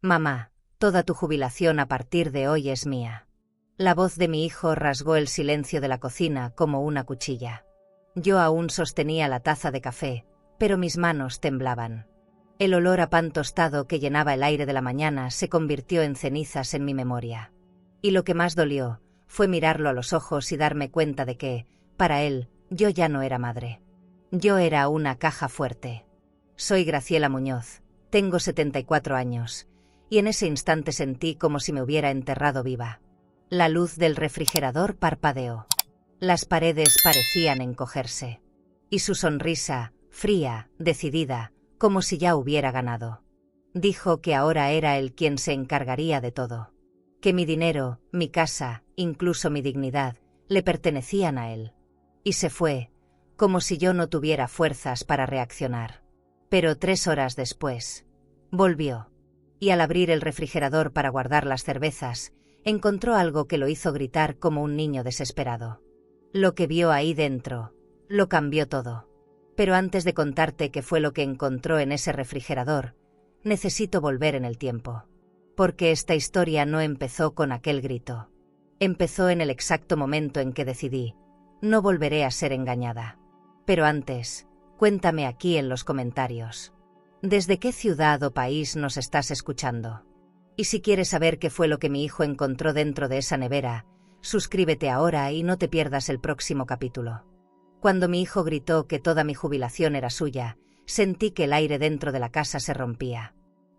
Mamá, toda tu jubilación a partir de hoy es mía. La voz de mi hijo rasgó el silencio de la cocina como una cuchilla. Yo aún sostenía la taza de café, pero mis manos temblaban. El olor a pan tostado que llenaba el aire de la mañana se convirtió en cenizas en mi memoria. Y lo que más dolió fue mirarlo a los ojos y darme cuenta de que, para él, yo ya no era madre. Yo era una caja fuerte. Soy Graciela Muñoz, tengo 74 años, y en ese instante sentí como si me hubiera enterrado viva. La luz del refrigerador parpadeó. Las paredes parecían encogerse. Y su sonrisa, fría, decidida, como si ya hubiera ganado. Dijo que ahora era él quien se encargaría de todo. Que mi dinero, mi casa, incluso mi dignidad, le pertenecían a él. Y se fue, como si yo no tuviera fuerzas para reaccionar. Pero 3 horas después, volvió. Y al abrir el refrigerador para guardar las cervezas, encontró algo que lo hizo gritar como un niño desesperado. Lo que vio ahí dentro, lo cambió todo. Pero antes de contarte qué fue lo que encontró en ese refrigerador, necesito volver en el tiempo. Porque esta historia no empezó con aquel grito. Empezó en el exacto momento en que decidí, no volveré a ser engañada. Pero antes, cuéntame aquí en los comentarios. ¿Desde qué ciudad o país nos estás escuchando? Y si quieres saber qué fue lo que mi hijo encontró dentro de esa nevera, suscríbete ahora y no te pierdas el próximo capítulo. Cuando mi hijo gritó que toda mi jubilación era suya, sentí que el aire dentro de la casa se rompía.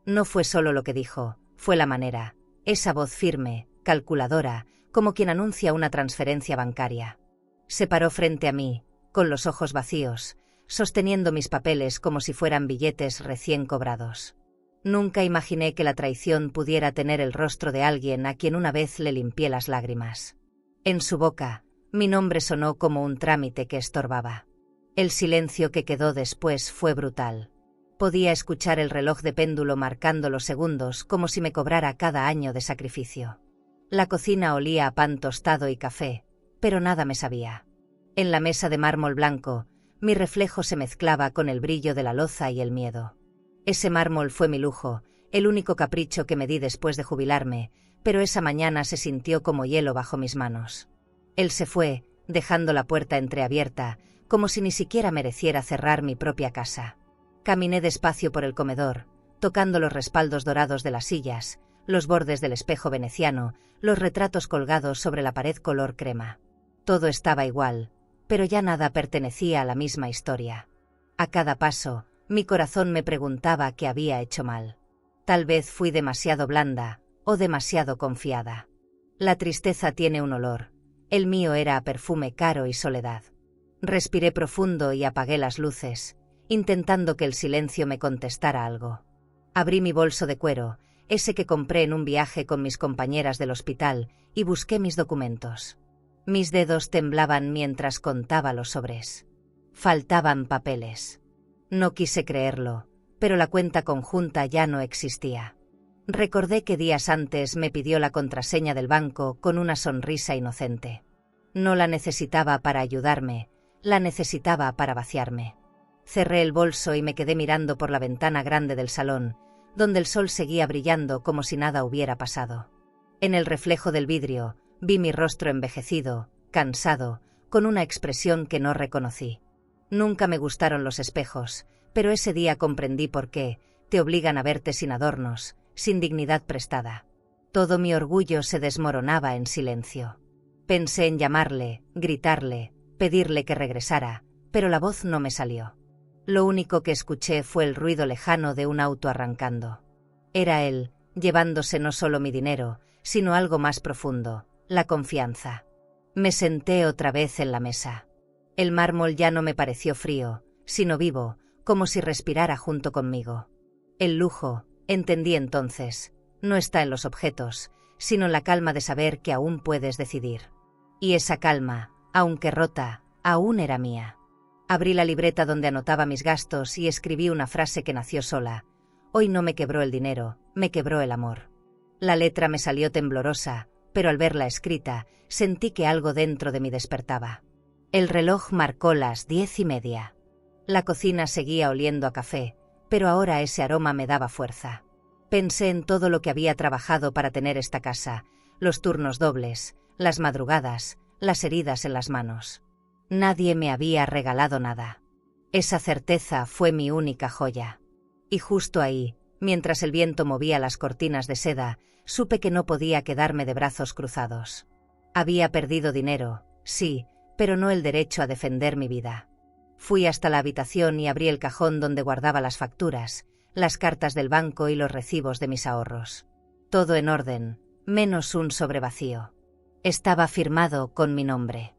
No fue solo lo que dijo, fue la manera, esa voz firme, calculadora, como quien anuncia una transferencia bancaria. Se paró frente a mí, con los ojos vacíos, sosteniendo mis papeles como si fueran billetes recién cobrados. Nunca imaginé que la traición pudiera tener el rostro de alguien a quien una vez le limpié las lágrimas. En su boca, mi nombre sonó como un trámite que estorbaba. El silencio que quedó después fue brutal. Podía escuchar el reloj de péndulo marcando los segundos como si me cobrara cada año de sacrificio. La cocina olía a pan tostado y café, pero nada me sabía. En la mesa de mármol blanco, mi reflejo se mezclaba con el brillo de la loza y el miedo. Ese mármol fue mi lujo, el único capricho que me di después de jubilarme, pero esa mañana se sintió como hielo bajo mis manos. Él se fue, dejando la puerta entreabierta, como si ni siquiera mereciera cerrar mi propia casa. Caminé despacio por el comedor, tocando los respaldos dorados de las sillas, los bordes del espejo veneciano, los retratos colgados sobre la pared color crema. Todo estaba igual, pero ya nada pertenecía a la misma historia. A cada paso, mi corazón me preguntaba qué había hecho mal. Tal vez fui demasiado blanda, o demasiado confiada. La tristeza tiene un olor. El mío era a perfume caro y soledad. Respiré profundo y apagué las luces, intentando que el silencio me contestara algo. Abrí mi bolso de cuero, ese que compré en un viaje con mis compañeras del hospital, y busqué mis documentos. Mis dedos temblaban mientras contaba los sobres. Faltaban papeles. No quise creerlo, pero la cuenta conjunta ya no existía. Recordé que días antes me pidió la contraseña del banco con una sonrisa inocente. No la necesitaba para ayudarme, la necesitaba para vaciarme. Cerré el bolso y me quedé mirando por la ventana grande del salón, donde el sol seguía brillando como si nada hubiera pasado. En el reflejo del vidrio, vi mi rostro envejecido, cansado, con una expresión que no reconocí. Nunca me gustaron los espejos, pero ese día comprendí por qué te obligan a verte sin adornos, sin dignidad prestada. Todo mi orgullo se desmoronaba en silencio. Pensé en llamarle, gritarle, pedirle que regresara, pero la voz no me salió. Lo único que escuché fue el ruido lejano de un auto arrancando. Era él, llevándose no solo mi dinero, sino algo más profundo, la confianza. Me senté otra vez en la mesa. El mármol ya no me pareció frío, sino vivo, como si respirara junto conmigo. El lujo, entendí entonces, no está en los objetos, sino en la calma de saber que aún puedes decidir. Y esa calma, aunque rota, aún era mía. Abrí la libreta donde anotaba mis gastos y escribí una frase que nació sola. Hoy no me quebró el dinero, me quebró el amor. La letra me salió temblorosa, pero al verla escrita, sentí que algo dentro de mí despertaba. El reloj marcó las 10:30. La cocina seguía oliendo a café, pero ahora ese aroma me daba fuerza. Pensé en todo lo que había trabajado para tener esta casa, los turnos dobles, las madrugadas, las heridas en las manos. Nadie me había regalado nada. Esa certeza fue mi única joya. Y justo ahí, mientras el viento movía las cortinas de seda, supe que no podía quedarme de brazos cruzados. Había perdido dinero, sí, pero no el derecho a defender mi vida. Fui hasta la habitación y abrí el cajón donde guardaba las facturas, las cartas del banco y los recibos de mis ahorros. Todo en orden, menos un sobre vacío. Estaba firmado con mi nombre.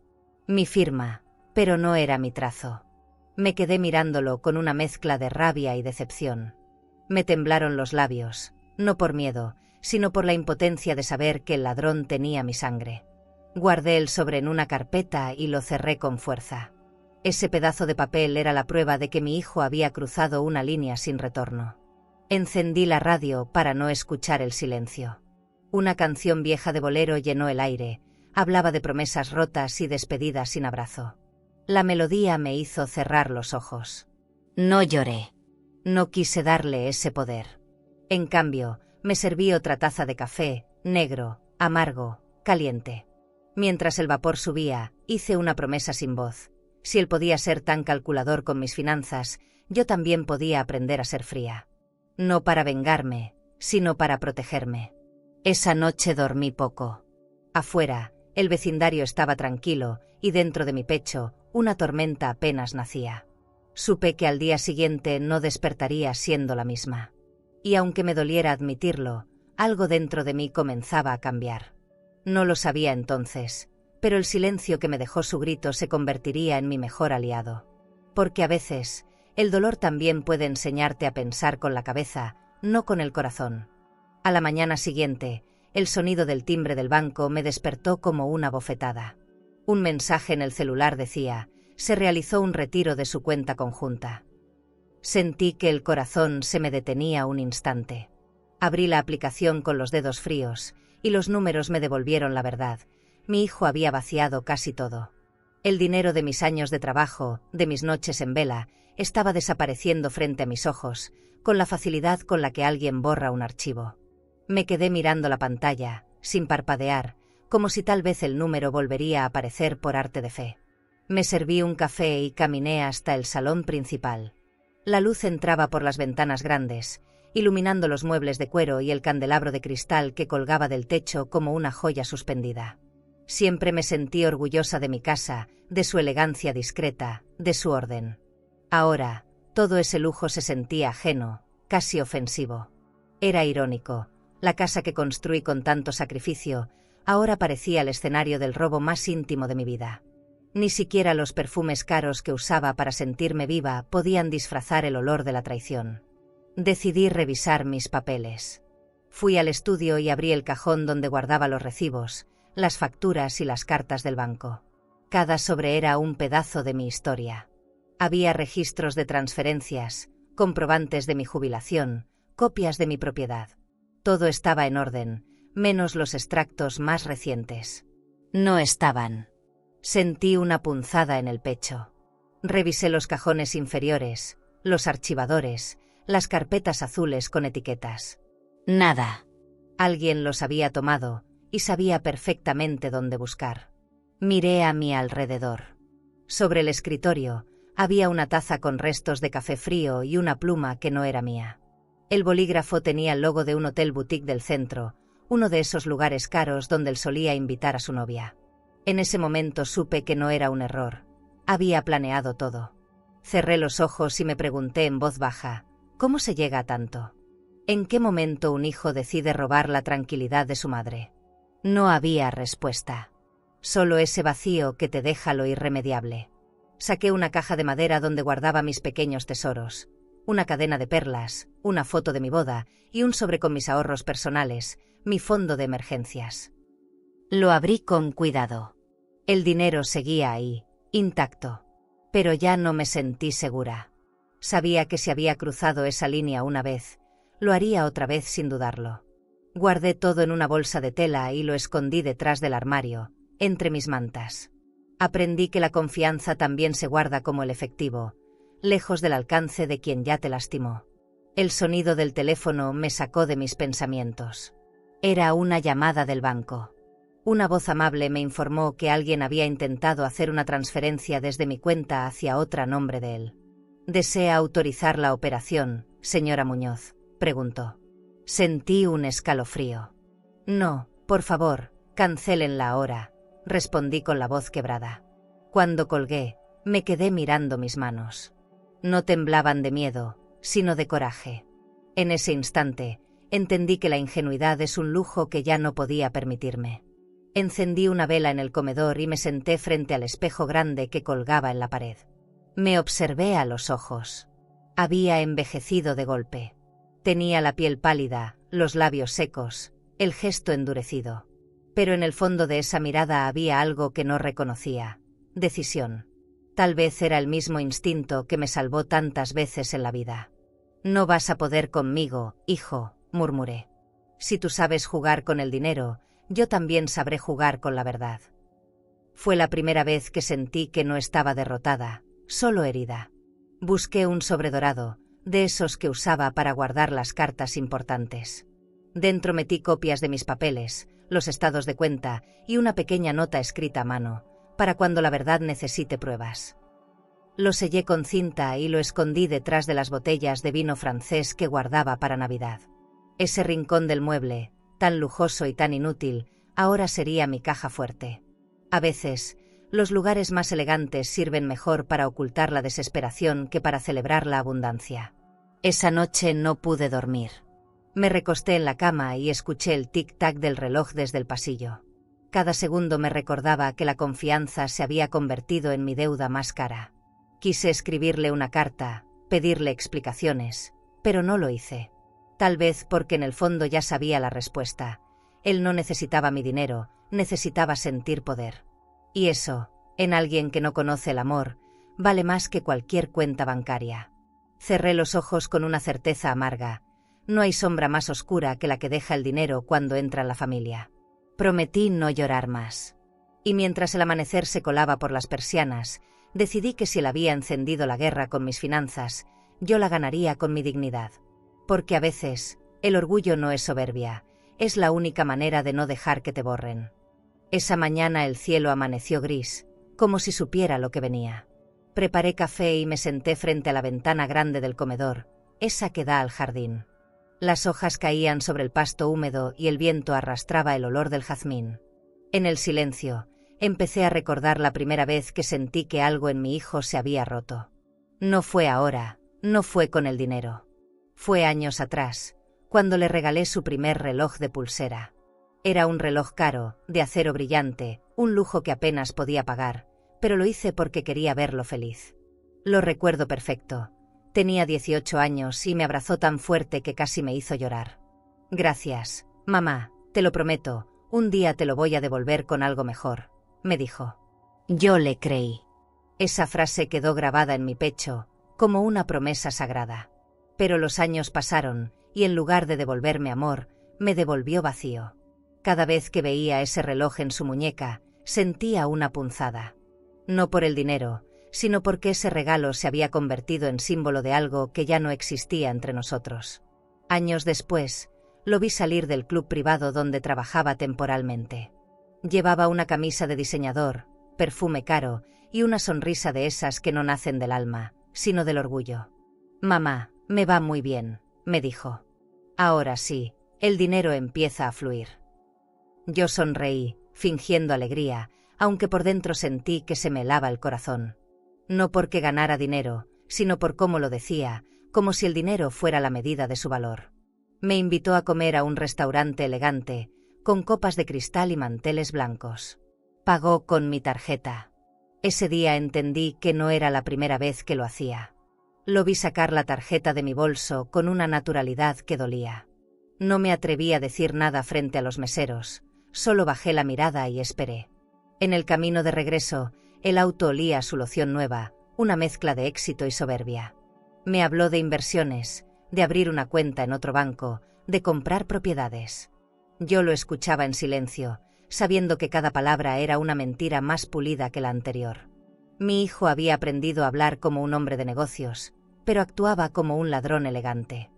Mi firma, pero no era mi trazo. Me quedé mirándolo con una mezcla de rabia y decepción. Me temblaron los labios, no por miedo, sino por la impotencia de saber que el ladrón tenía mi sangre. Guardé el sobre en una carpeta y lo cerré con fuerza. Ese pedazo de papel era la prueba de que mi hijo había cruzado una línea sin retorno. Encendí la radio para no escuchar el silencio. Una canción vieja de bolero llenó el aire, hablaba de promesas rotas y despedidas sin abrazo. La melodía me hizo cerrar los ojos. No lloré. No quise darle ese poder. En cambio, me serví otra taza de café, negro, amargo, caliente. Mientras el vapor subía, hice una promesa sin voz. Si él podía ser tan calculador con mis finanzas, yo también podía aprender a ser fría. No para vengarme, sino para protegerme. Esa noche dormí poco. Afuera, el vecindario estaba tranquilo, y dentro de mi pecho, una tormenta apenas nacía. Supe que al día siguiente no despertaría siendo la misma. Y aunque me doliera admitirlo, algo dentro de mí comenzaba a cambiar. No lo sabía entonces, pero el silencio que me dejó su grito se convertiría en mi mejor aliado. Porque a veces, el dolor también puede enseñarte a pensar con la cabeza, no con el corazón. A la mañana siguiente, el sonido del timbre del banco me despertó como una bofetada. Un mensaje en el celular decía: se realizó un retiro de su cuenta conjunta. Sentí que el corazón se me detenía un instante. Abrí la aplicación con los dedos fríos, y los números me devolvieron la verdad. Mi hijo había vaciado casi todo. El dinero de mis años de trabajo, de mis noches en vela, estaba desapareciendo frente a mis ojos, con la facilidad con la que alguien borra un archivo. Me quedé mirando la pantalla, sin parpadear, como si tal vez el número volvería a aparecer por arte de fe. Me serví un café y caminé hasta el salón principal. La luz entraba por las ventanas grandes, iluminando los muebles de cuero y el candelabro de cristal que colgaba del techo como una joya suspendida. Siempre me sentí orgullosa de mi casa, de su elegancia discreta, de su orden. Ahora, todo ese lujo se sentía ajeno, casi ofensivo. Era irónico. La casa que construí con tanto sacrificio, ahora parecía el escenario del robo más íntimo de mi vida. Ni siquiera los perfumes caros que usaba para sentirme viva podían disfrazar el olor de la traición. Decidí revisar mis papeles. Fui al estudio y abrí el cajón donde guardaba los recibos, las facturas y las cartas del banco. Cada sobre era un pedazo de mi historia. Había registros de transferencias, comprobantes de mi jubilación, copias de mi propiedad. Todo estaba en orden, menos los extractos más recientes. No estaban. Sentí una punzada en el pecho. Revisé los cajones inferiores, los archivadores, las carpetas azules con etiquetas. Nada. Alguien los había tomado, y sabía perfectamente dónde buscar. Miré a mi alrededor. Sobre el escritorio, había una taza con restos de café frío y una pluma que no era mía. El bolígrafo tenía el logo de un hotel boutique del centro, uno de esos lugares caros donde él solía invitar a su novia. En ese momento supe que no era un error. Había planeado todo. Cerré los ojos y me pregunté en voz baja, ¿cómo se llega a tanto? ¿En qué momento un hijo decide robar la tranquilidad de su madre? No había respuesta. Solo ese vacío que te deja lo irremediable. Saqué una caja de madera donde guardaba mis pequeños tesoros, una cadena de perlas, una foto de mi boda y un sobre con mis ahorros personales, mi fondo de emergencias. Lo abrí con cuidado. El dinero seguía ahí, intacto. Pero ya no me sentí segura. Sabía que si había cruzado esa línea una vez, lo haría otra vez sin dudarlo. Guardé todo en una bolsa de tela y lo escondí detrás del armario, entre mis mantas. Aprendí que la confianza también se guarda como el efectivo, lejos del alcance de quien ya te lastimó. El sonido del teléfono me sacó de mis pensamientos. Era una llamada del banco. Una voz amable me informó que alguien había intentado hacer una transferencia desde mi cuenta hacia otra a nombre de él. ¿Desea autorizar la operación, señora Muñoz?, preguntó. Sentí un escalofrío. No, por favor, cancélenla ahora, respondí con la voz quebrada. Cuando colgué, me quedé mirando mis manos. No temblaban de miedo, sino de coraje. En ese instante, entendí que la ingenuidad es un lujo que ya no podía permitirme. Encendí una vela en el comedor y me senté frente al espejo grande que colgaba en la pared. Me observé a los ojos. Había envejecido de golpe. Tenía la piel pálida, los labios secos, el gesto endurecido. Pero en el fondo de esa mirada había algo que no reconocía: decisión. Tal vez era el mismo instinto que me salvó tantas veces en la vida. No vas a poder conmigo, hijo, murmuré. Si tú sabes jugar con el dinero, yo también sabré jugar con la verdad. Fue la primera vez que sentí que no estaba derrotada, solo herida. Busqué un sobre dorado, de esos que usaba para guardar las cartas importantes. Dentro metí copias de mis papeles, los estados de cuenta y una pequeña nota escrita a mano, para cuando la verdad necesite pruebas. Lo sellé con cinta y lo escondí detrás de las botellas de vino francés que guardaba para Navidad. Ese rincón del mueble, tan lujoso y tan inútil, ahora sería mi caja fuerte. A veces, los lugares más elegantes sirven mejor para ocultar la desesperación que para celebrar la abundancia. Esa noche no pude dormir. Me recosté en la cama y escuché el tic-tac del reloj desde el pasillo. Cada segundo me recordaba que la confianza se había convertido en mi deuda más cara. Quise escribirle una carta, pedirle explicaciones, pero no lo hice. Tal vez porque en el fondo ya sabía la respuesta. Él no necesitaba mi dinero, necesitaba sentir poder. Y eso, en alguien que no conoce el amor, vale más que cualquier cuenta bancaria. Cerré los ojos con una certeza amarga. No hay sombra más oscura que la que deja el dinero cuando entra en la familia. Prometí no llorar más. Y mientras el amanecer se colaba por las persianas, decidí que si él había encendido la guerra con mis finanzas, yo la ganaría con mi dignidad. Porque a veces, el orgullo no es soberbia, es la única manera de no dejar que te borren. Esa mañana el cielo amaneció gris, como si supiera lo que venía. Preparé café y me senté frente a la ventana grande del comedor, esa que da al jardín. Las hojas caían sobre el pasto húmedo y el viento arrastraba el olor del jazmín. En el silencio, empecé a recordar la primera vez que sentí que algo en mi hijo se había roto. No fue ahora, no fue con el dinero. Fue años atrás, cuando le regalé su primer reloj de pulsera. Era un reloj caro, de acero brillante, un lujo que apenas podía pagar, pero lo hice porque quería verlo feliz. Lo recuerdo perfecto. Tenía 18 años y me abrazó tan fuerte que casi me hizo llorar. Gracias, mamá, te lo prometo, un día te lo voy a devolver con algo mejor, me dijo. Yo le creí. Esa frase quedó grabada en mi pecho, como una promesa sagrada. Pero los años pasaron, y en lugar de devolverme amor, me devolvió vacío. Cada vez que veía ese reloj en su muñeca, sentía una punzada. No por el dinero, sino porque ese regalo se había convertido en símbolo de algo que ya no existía entre nosotros. Años después, lo vi salir del club privado donde trabajaba temporalmente. Llevaba una camisa de diseñador, perfume caro y una sonrisa de esas que no nacen del alma, sino del orgullo. Mamá, me va muy bien, me dijo. Ahora sí, el dinero empieza a fluir. Yo sonreí, fingiendo alegría, aunque por dentro sentí que se me helaba el corazón. No porque ganara dinero, sino por cómo lo decía, como si el dinero fuera la medida de su valor. Me invitó a comer a un restaurante elegante, con copas de cristal y manteles blancos. Pagó con mi tarjeta. Ese día entendí que no era la primera vez que lo hacía. Lo vi sacar la tarjeta de mi bolso con una naturalidad que dolía. No me atreví a decir nada frente a los meseros, solo bajé la mirada y esperé. En el camino de regreso, el auto olía a su loción nueva, una mezcla de éxito y soberbia. Me habló de inversiones, de abrir una cuenta en otro banco, de comprar propiedades. Yo lo escuchaba en silencio, sabiendo que cada palabra era una mentira más pulida que la anterior. Mi hijo había aprendido a hablar como un hombre de negocios, pero actuaba como un ladrón elegante.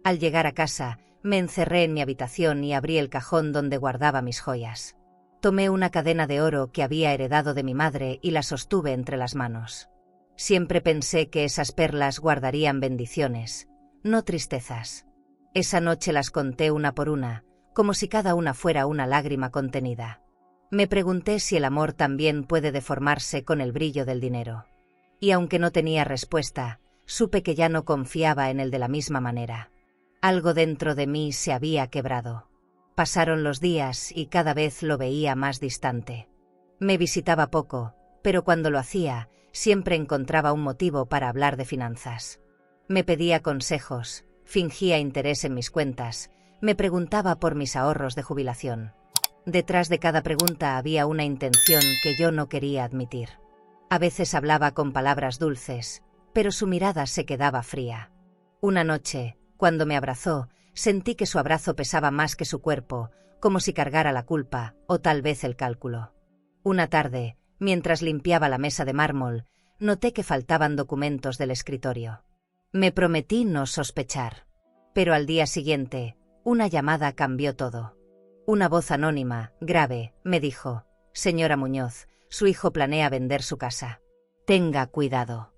Al llegar a casa, me encerré en mi habitación y abrí el cajón donde guardaba mis joyas. Tomé una cadena de oro que había heredado de mi madre y la sostuve entre las manos. Siempre pensé que esas perlas guardarían bendiciones, no tristezas. Esa noche las conté una por una, como si cada una fuera una lágrima contenida. Me pregunté si el amor también puede deformarse con el brillo del dinero. Y aunque no tenía respuesta, supe que ya no confiaba en él de la misma manera. Algo dentro de mí se había quebrado. Pasaron los días y cada vez lo veía más distante. Me visitaba poco, pero cuando lo hacía, siempre encontraba un motivo para hablar de finanzas. Me pedía consejos, fingía interés en mis cuentas, me preguntaba por mis ahorros de jubilación. Detrás de cada pregunta había una intención que yo no quería admitir. A veces hablaba con palabras dulces, pero su mirada se quedaba fría. Una noche, cuando me abrazó, sentí que su abrazo pesaba más que su cuerpo, como si cargara la culpa, o tal vez el cálculo. Una tarde, mientras limpiaba la mesa de mármol, noté que faltaban documentos del escritorio. Me prometí no sospechar. Pero al día siguiente, una llamada cambió todo. Una voz anónima, grave, me dijo: «Señora Muñoz, su hijo planea vender su casa. Tenga cuidado».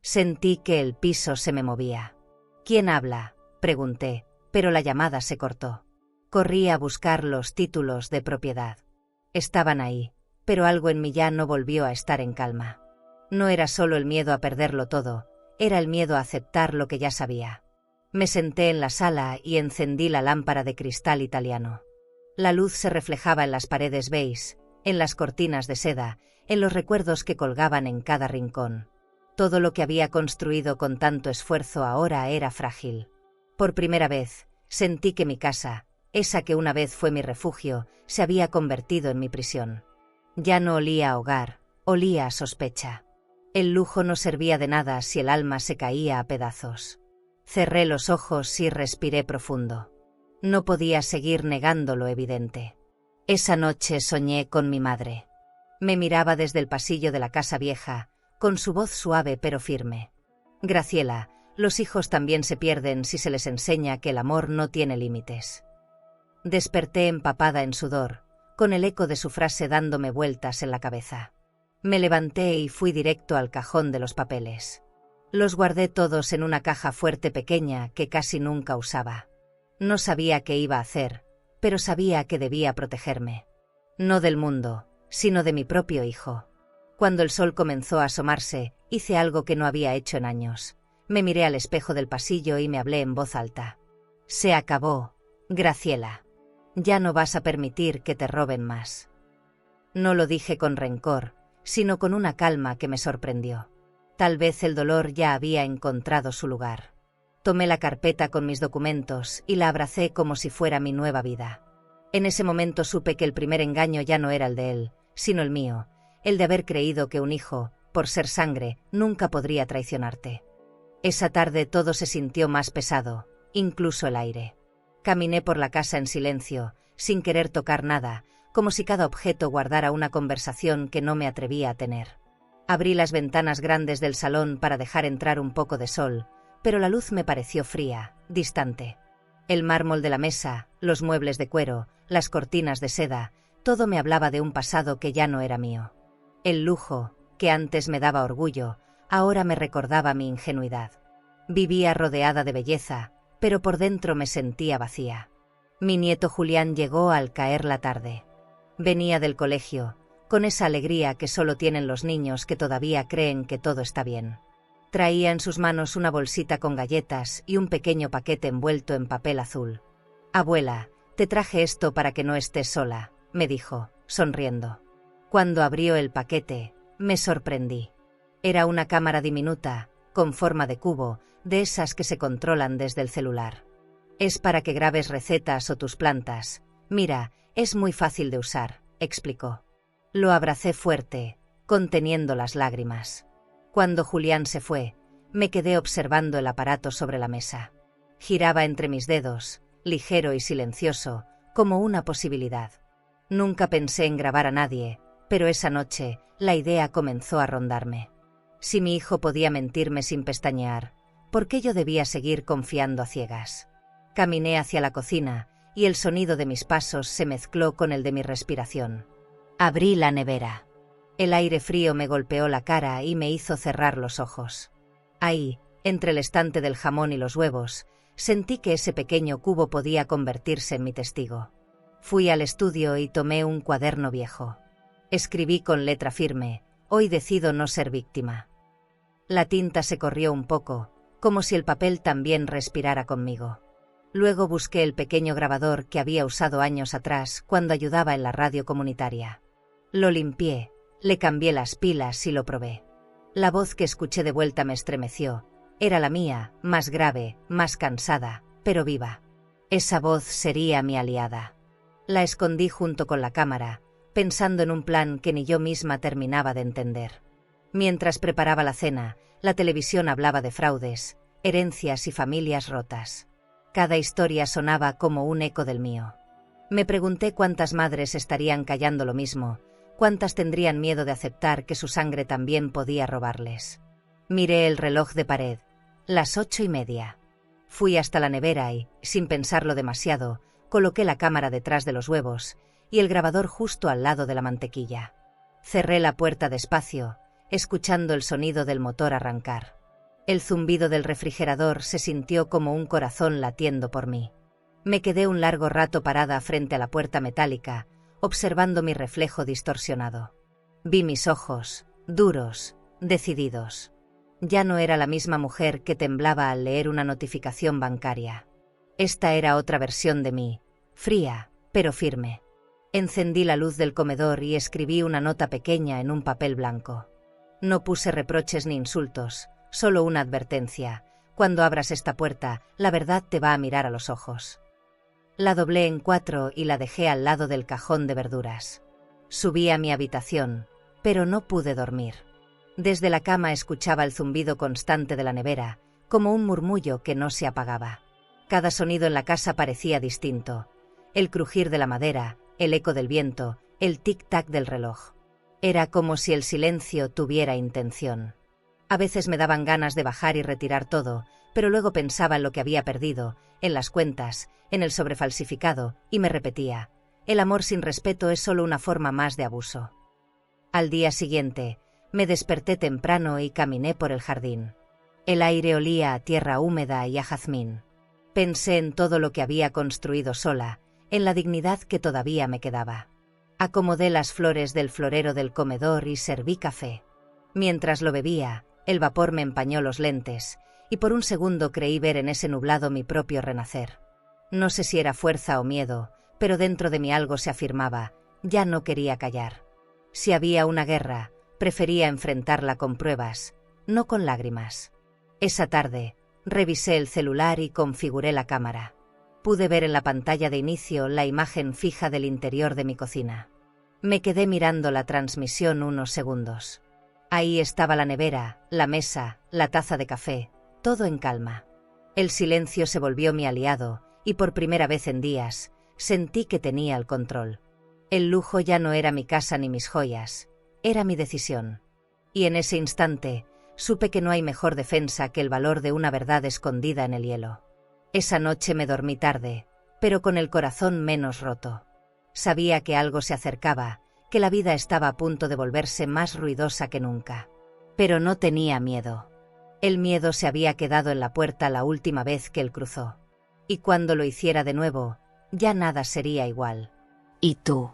Sentí que el piso se me movía. «¿Quién habla?», pregunté, pero la llamada se cortó. Corrí a buscar los títulos de propiedad. Estaban ahí, pero algo en mí ya no volvió a estar en calma. No era solo el miedo a perderlo todo, era el miedo a aceptar lo que ya sabía. Me senté en la sala y encendí la lámpara de cristal italiano. La luz se reflejaba en las paredes beige, en las cortinas de seda, en los recuerdos que colgaban en cada rincón. Todo lo que había construido con tanto esfuerzo ahora era frágil. Por primera vez, sentí que mi casa, esa que una vez fue mi refugio, se había convertido en mi prisión. Ya no olía a hogar, olía a sospecha. El lujo no servía de nada si el alma se caía a pedazos. Cerré los ojos y respiré profundo. No podía seguir negando lo evidente. Esa noche soñé con mi madre. Me miraba desde el pasillo de la casa vieja, con su voz suave pero firme. «Graciela, los hijos también se pierden si se les enseña que el amor no tiene límites». Desperté empapada en sudor, con el eco de su frase dándome vueltas en la cabeza. Me levanté y fui directo al cajón de los papeles. Los guardé todos en una caja fuerte pequeña que casi nunca usaba. No sabía qué iba a hacer, pero sabía que debía protegerme. No del mundo, sino de mi propio hijo. Cuando el sol comenzó a asomarse, hice algo que no había hecho en años. Me miré al espejo del pasillo y me hablé en voz alta. «Se acabó, Graciela. Ya no vas a permitir que te roben más». No lo dije con rencor, sino con una calma que me sorprendió. Tal vez el dolor ya había encontrado su lugar. Tomé la carpeta con mis documentos y la abracé como si fuera mi nueva vida. En ese momento supe que el primer engaño ya no era el de él, sino el mío, el de haber creído que un hijo, por ser sangre, nunca podría traicionarte. Esa tarde todo se sintió más pesado, incluso el aire. Caminé por la casa en silencio, sin querer tocar nada, como si cada objeto guardara una conversación que no me atrevía a tener. Abrí las ventanas grandes del salón para dejar entrar un poco de sol, pero la luz me pareció fría, distante. El mármol de la mesa, los muebles de cuero, las cortinas de seda, todo me hablaba de un pasado que ya no era mío. El lujo, que antes me daba orgullo, ahora me recordaba mi ingenuidad. Vivía rodeada de belleza, pero por dentro me sentía vacía. Mi nieto Julián llegó al caer la tarde. Venía del colegio, con esa alegría que solo tienen los niños que todavía creen que todo está bien. Traía en sus manos una bolsita con galletas y un pequeño paquete envuelto en papel azul. «Abuela, te traje esto para que no estés sola», me dijo, sonriendo. Cuando abrió el paquete, me sorprendí. Era una cámara diminuta, con forma de cubo, de esas que se controlan desde el celular. «Es para que grabes recetas o tus plantas. Mira, es muy fácil de usar», explicó. Lo abracé fuerte, conteniendo las lágrimas. Cuando Julián se fue, me quedé observando el aparato sobre la mesa. Giraba entre mis dedos, ligero y silencioso, como una posibilidad. Nunca pensé en grabar a nadie, pero esa noche, la idea comenzó a rondarme. Si mi hijo podía mentirme sin pestañear, ¿Por qué yo debía seguir confiando a ciegas? Caminé hacia la cocina, y el sonido de mis pasos se mezcló con el de mi respiración. Abrí la nevera. El aire frío me golpeó la cara y me hizo cerrar los ojos. Ahí, entre el estante del jamón y los huevos, sentí que ese pequeño cubo podía convertirse en mi testigo. Fui al estudio y tomé un cuaderno viejo. Escribí con letra firme: hoy decido no ser víctima. La tinta se corrió un poco, como si el papel también respirara conmigo. Luego busqué el pequeño grabador que había usado años atrás cuando ayudaba en la radio comunitaria. Lo limpié, le cambié las pilas y lo probé. La voz que escuché de vuelta me estremeció. Era la mía, más grave, más cansada, pero viva. Esa voz sería mi aliada. La escondí junto con la cámara, pensando en un plan que ni yo misma terminaba de entender. Mientras preparaba la cena, la televisión hablaba de fraudes, herencias y familias rotas. Cada historia sonaba como un eco del mío. Me pregunté cuántas madres estarían callando lo mismo, cuántas tendrían miedo de aceptar que su sangre también podía robarles. Miré el reloj de pared. Las 8:30. Fui hasta la nevera y, sin pensarlo demasiado, coloqué la cámara detrás de los huevos y el grabador justo al lado de la mantequilla. Cerré la puerta despacio, escuchando el sonido del motor arrancar. El zumbido del refrigerador se sintió como un corazón latiendo por mí. Me quedé un largo rato parada frente a la puerta metálica, observando mi reflejo distorsionado. Vi mis ojos, duros, decididos. Ya no era la misma mujer que temblaba al leer una notificación bancaria. Esta era otra versión de mí, fría, pero firme. Encendí la luz del comedor y escribí una nota pequeña en un papel blanco. No puse reproches ni insultos, solo una advertencia: cuando abras esta puerta, la verdad te va a mirar a los ojos. La doblé en 4 y la dejé al lado del cajón de verduras. Subí a mi habitación, pero no pude dormir. Desde la cama escuchaba el zumbido constante de la nevera, como un murmullo que no se apagaba. Cada sonido en la casa parecía distinto: el crujir de la madera, el eco del viento, el tic-tac del reloj. Era como si el silencio tuviera intención. A veces me daban ganas de bajar y retirar todo, pero luego pensaba en lo que había perdido, en las cuentas, en el sobrefalsificado, y me repetía: el amor sin respeto es solo una forma más de abuso. Al día siguiente, me desperté temprano y caminé por el jardín. El aire olía a tierra húmeda y a jazmín. Pensé en todo lo que había construido sola, en la dignidad que todavía me quedaba. Acomodé las flores del florero del comedor y serví café. Mientras lo bebía, el vapor me empañó los lentes, y por un segundo creí ver en ese nublado mi propio renacer. No sé si era fuerza o miedo, pero dentro de mí algo se afirmaba: ya no quería callar. Si había una guerra, prefería enfrentarla con pruebas, no con lágrimas. Esa tarde, revisé el celular y configuré la cámara. Pude ver en la pantalla de inicio la imagen fija del interior de mi cocina. Me quedé mirando la transmisión unos segundos. Ahí estaba la nevera, la mesa, la taza de café, todo en calma. El silencio se volvió mi aliado, y por primera vez en días, sentí que tenía el control. El lujo ya no era mi casa ni mis joyas, era mi decisión. Y en ese instante, supe que no hay mejor defensa que el valor de una verdad escondida en el hielo. Esa noche me dormí tarde, pero con el corazón menos roto. Sabía que algo se acercaba, que la vida estaba a punto de volverse más ruidosa que nunca. Pero no tenía miedo. El miedo se había quedado en la puerta la última vez que él cruzó. Y cuando lo hiciera de nuevo, ya nada sería igual. ¿Y tú?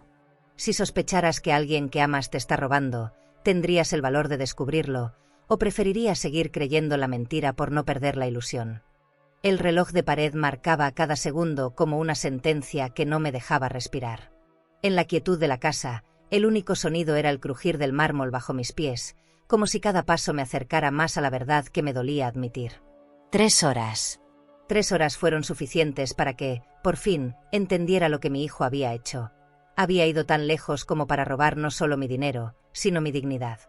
Si sospecharas que alguien que amas te está robando, ¿tendrías el valor de descubrirlo, o preferirías seguir creyendo la mentira por no perder la ilusión? El reloj de pared marcaba cada segundo como una sentencia que no me dejaba respirar. En la quietud de la casa, el único sonido era el crujir del mármol bajo mis pies, como si cada paso me acercara más a la verdad que me dolía admitir. 3 horas. 3 horas fueron suficientes para que, por fin, entendiera lo que mi hijo había hecho. Había ido tan lejos como para robar no solo mi dinero, sino mi dignidad.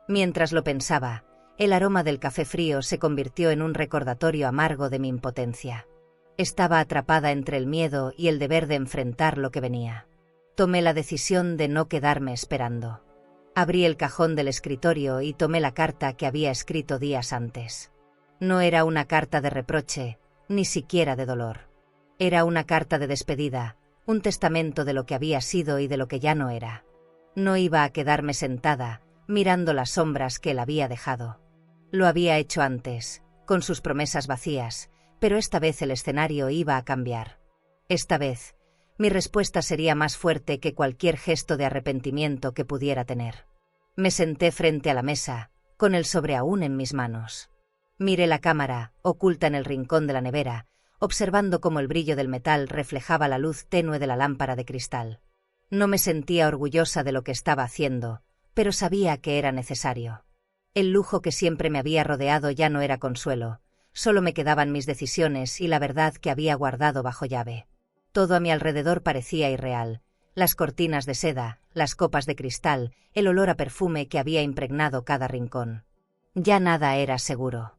Mientras lo pensaba, el aroma del café frío se convirtió en un recordatorio amargo de mi impotencia. Estaba atrapada entre el miedo y el deber de enfrentar lo que venía. Tomé la decisión de no quedarme esperando. Abrí el cajón del escritorio y tomé la carta que había escrito días antes. No era una carta de reproche, ni siquiera de dolor. Era una carta de despedida, un testamento de lo que había sido y de lo que ya no era. No iba a quedarme sentada, mirando las sombras que él había dejado. Lo había hecho antes, con sus promesas vacías, pero esta vez el escenario iba a cambiar. Esta vez, mi respuesta sería más fuerte que cualquier gesto de arrepentimiento que pudiera tener. Me senté frente a la mesa, con el sobre aún en mis manos. Miré la cámara, oculta en el rincón de la nevera, observando cómo el brillo del metal reflejaba la luz tenue de la lámpara de cristal. No me sentía orgullosa de lo que estaba haciendo, pero sabía que era necesario. El lujo que siempre me había rodeado ya no era consuelo, solo me quedaban mis decisiones y la verdad que había guardado bajo llave. Todo a mi alrededor parecía irreal. Las cortinas de seda, las copas de cristal, el olor a perfume que había impregnado cada rincón. Ya nada era seguro.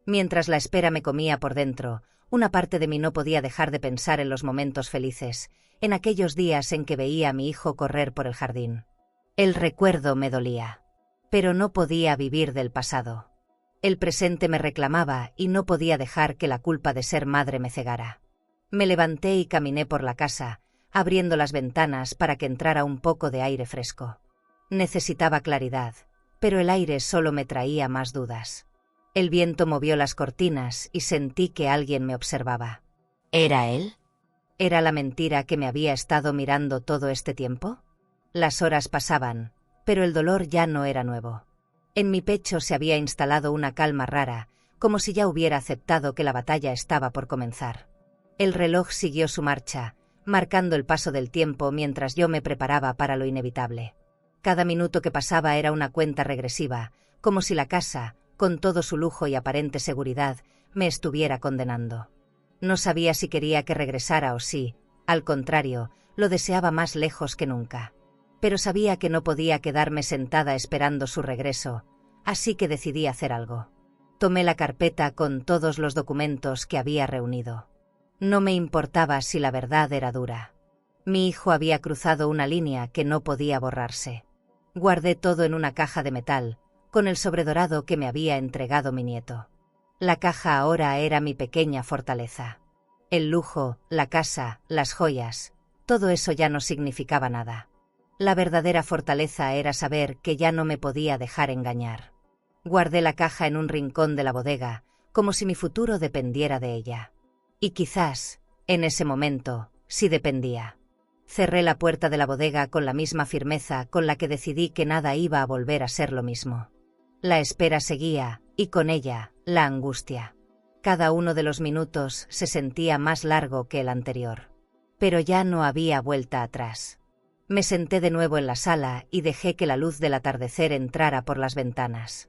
Mientras la espera me comía por dentro, una parte de mí no podía dejar de pensar en los momentos felices, en aquellos días en que veía a mi hijo correr por el jardín. El recuerdo me dolía. Pero no podía vivir del pasado. El presente me reclamaba y no podía dejar que la culpa de ser madre me cegara. Me levanté y caminé por la casa, abriendo las ventanas para que entrara un poco de aire fresco. Necesitaba claridad, pero el aire solo me traía más dudas. El viento movió las cortinas y sentí que alguien me observaba. ¿Era él? ¿Era la mentira que me había estado mirando todo este tiempo? Las horas pasaban, pero el dolor ya no era nuevo. En mi pecho se había instalado una calma rara, como si ya hubiera aceptado que la batalla estaba por comenzar. El reloj siguió su marcha, marcando el paso del tiempo mientras yo me preparaba para lo inevitable. Cada minuto que pasaba era una cuenta regresiva, como si la casa, con todo su lujo y aparente seguridad, me estuviera condenando. No sabía si quería que regresara o si, al contrario, lo deseaba más lejos que nunca. Pero sabía que no podía quedarme sentada esperando su regreso, así que decidí hacer algo. Tomé la carpeta con todos los documentos que había reunido. No me importaba si la verdad era dura. Mi hijo había cruzado una línea que no podía borrarse. Guardé todo en una caja de metal, con el sobredorado que me había entregado mi nieto. La caja ahora era mi pequeña fortaleza. El lujo, la casa, las joyas, todo eso ya no significaba nada. La verdadera fortaleza era saber que ya no me podía dejar engañar. Guardé la caja en un rincón de la bodega, como si mi futuro dependiera de ella. Y quizás, en ese momento, sí dependía. Cerré la puerta de la bodega con la misma firmeza con la que decidí que nada iba a volver a ser lo mismo. La espera seguía, y con ella, la angustia. Cada uno de los minutos se sentía más largo que el anterior. Pero ya no había vuelta atrás. Me senté de nuevo en la sala y dejé que la luz del atardecer entrara por las ventanas.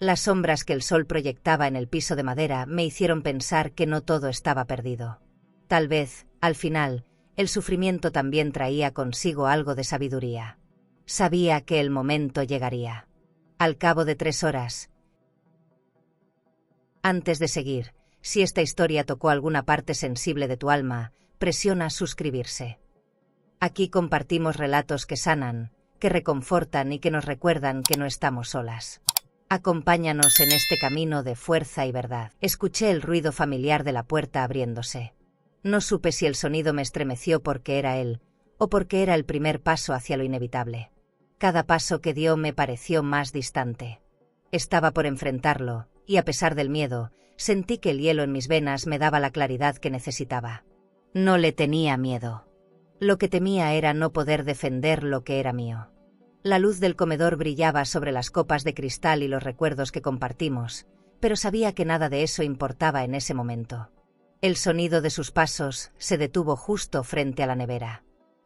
Las sombras que el sol proyectaba en el piso de madera me hicieron pensar que no todo estaba perdido. Tal vez, al final, el sufrimiento también traía consigo algo de sabiduría. Sabía que el momento llegaría. Al cabo de 3 horas. Antes de seguir, si esta historia tocó alguna parte sensible de tu alma, presiona suscribirse. Aquí compartimos relatos que sanan, que reconfortan y que nos recuerdan que no estamos solas. Acompáñanos en este camino de fuerza y verdad. Escuché el ruido familiar de la puerta abriéndose. No supe si el sonido me estremeció porque era él, o porque era el primer paso hacia lo inevitable. Cada paso que dio me pareció más distante. Estaba por enfrentarlo, y a pesar del miedo, sentí que el hielo en mis venas me daba la claridad que necesitaba. No le tenía miedo. Lo que temía era no poder defender lo que era mío. La luz del comedor brillaba sobre las copas de cristal y los recuerdos que compartimos, pero sabía que nada de eso importaba en ese momento. El sonido de sus pasos se detuvo justo frente a la nevera.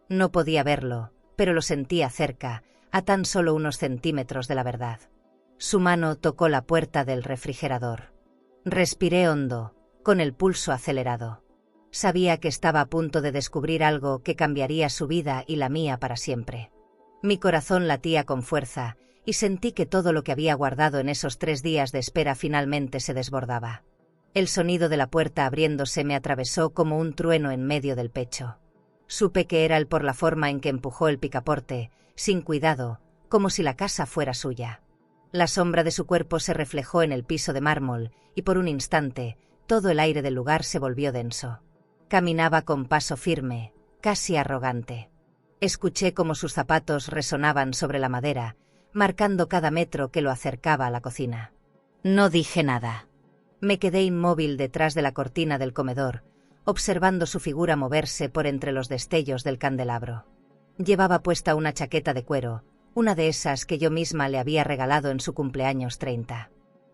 No podía verlo, pero lo sentía cerca, a tan solo unos centímetros de la verdad. Su mano tocó la puerta del refrigerador. Respiré hondo, con el pulso acelerado. Sabía que estaba a punto de descubrir algo que cambiaría su vida y la mía para siempre. Mi corazón latía con fuerza, y sentí que todo lo que había guardado en esos 3 días de espera finalmente se desbordaba. El sonido de la puerta abriéndose me atravesó como un trueno en medio del pecho. Supe que era él por la forma en que empujó el picaporte, sin cuidado, como si la casa fuera suya. La sombra de su cuerpo se reflejó en el piso de mármol, y por un instante, todo el aire del lugar se volvió denso. Caminaba con paso firme, casi arrogante. Escuché cómo sus zapatos resonaban sobre la madera, marcando cada metro que lo acercaba a la cocina. No dije nada. Me quedé inmóvil detrás de la cortina del comedor, observando su figura moverse por entre los destellos del candelabro. Llevaba puesta una chaqueta de cuero, una de esas que yo misma le había regalado en su cumpleaños 30.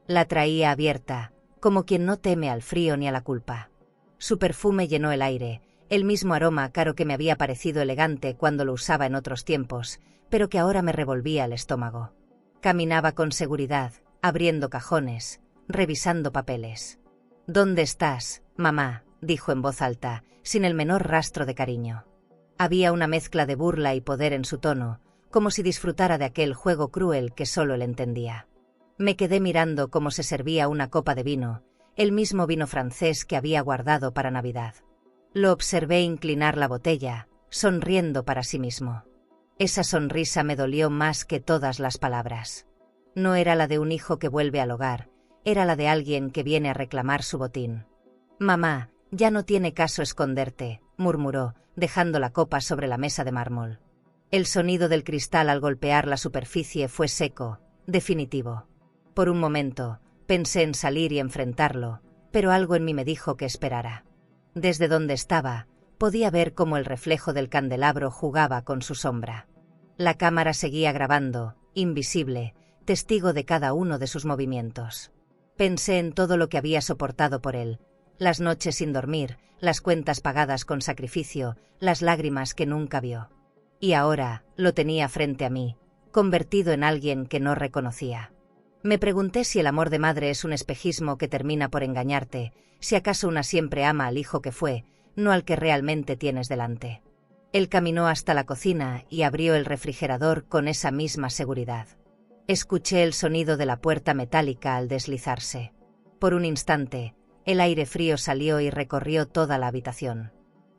La traía abierta, como quien no teme al frío ni a la culpa. Su perfume llenó el aire, el mismo aroma caro que me había parecido elegante cuando lo usaba en otros tiempos, pero que ahora me revolvía el estómago. Caminaba con seguridad, abriendo cajones, revisando papeles. «¿Dónde estás, mamá?», dijo en voz alta, sin el menor rastro de cariño. Había una mezcla de burla y poder en su tono, como si disfrutara de aquel juego cruel que solo él entendía. Me quedé mirando cómo se servía una copa de vino, el mismo vino francés que había guardado para Navidad. Lo observé inclinar la botella, sonriendo para sí mismo. Esa sonrisa me dolió más que todas las palabras. No era la de un hijo que vuelve al hogar, era la de alguien que viene a reclamar su botín. «Mamá, ya no tiene caso esconderte», murmuró, dejando la copa sobre la mesa de mármol. El sonido del cristal al golpear la superficie fue seco, definitivo. Por un momento, pensé en salir y enfrentarlo, pero algo en mí me dijo que esperara. Desde donde estaba, podía ver cómo el reflejo del candelabro jugaba con su sombra. La cámara seguía grabando, invisible, testigo de cada uno de sus movimientos. Pensé en todo lo que había soportado por él, las noches sin dormir, las cuentas pagadas con sacrificio, las lágrimas que nunca vio. Y ahora, lo tenía frente a mí, convertido en alguien que no reconocía. Me pregunté si el amor de madre es un espejismo que termina por engañarte, si acaso una siempre ama al hijo que fue, no al que realmente tienes delante. Él caminó hasta la cocina y abrió el refrigerador con esa misma seguridad. Escuché el sonido de la puerta metálica al deslizarse. Por un instante, el aire frío salió y recorrió toda la habitación.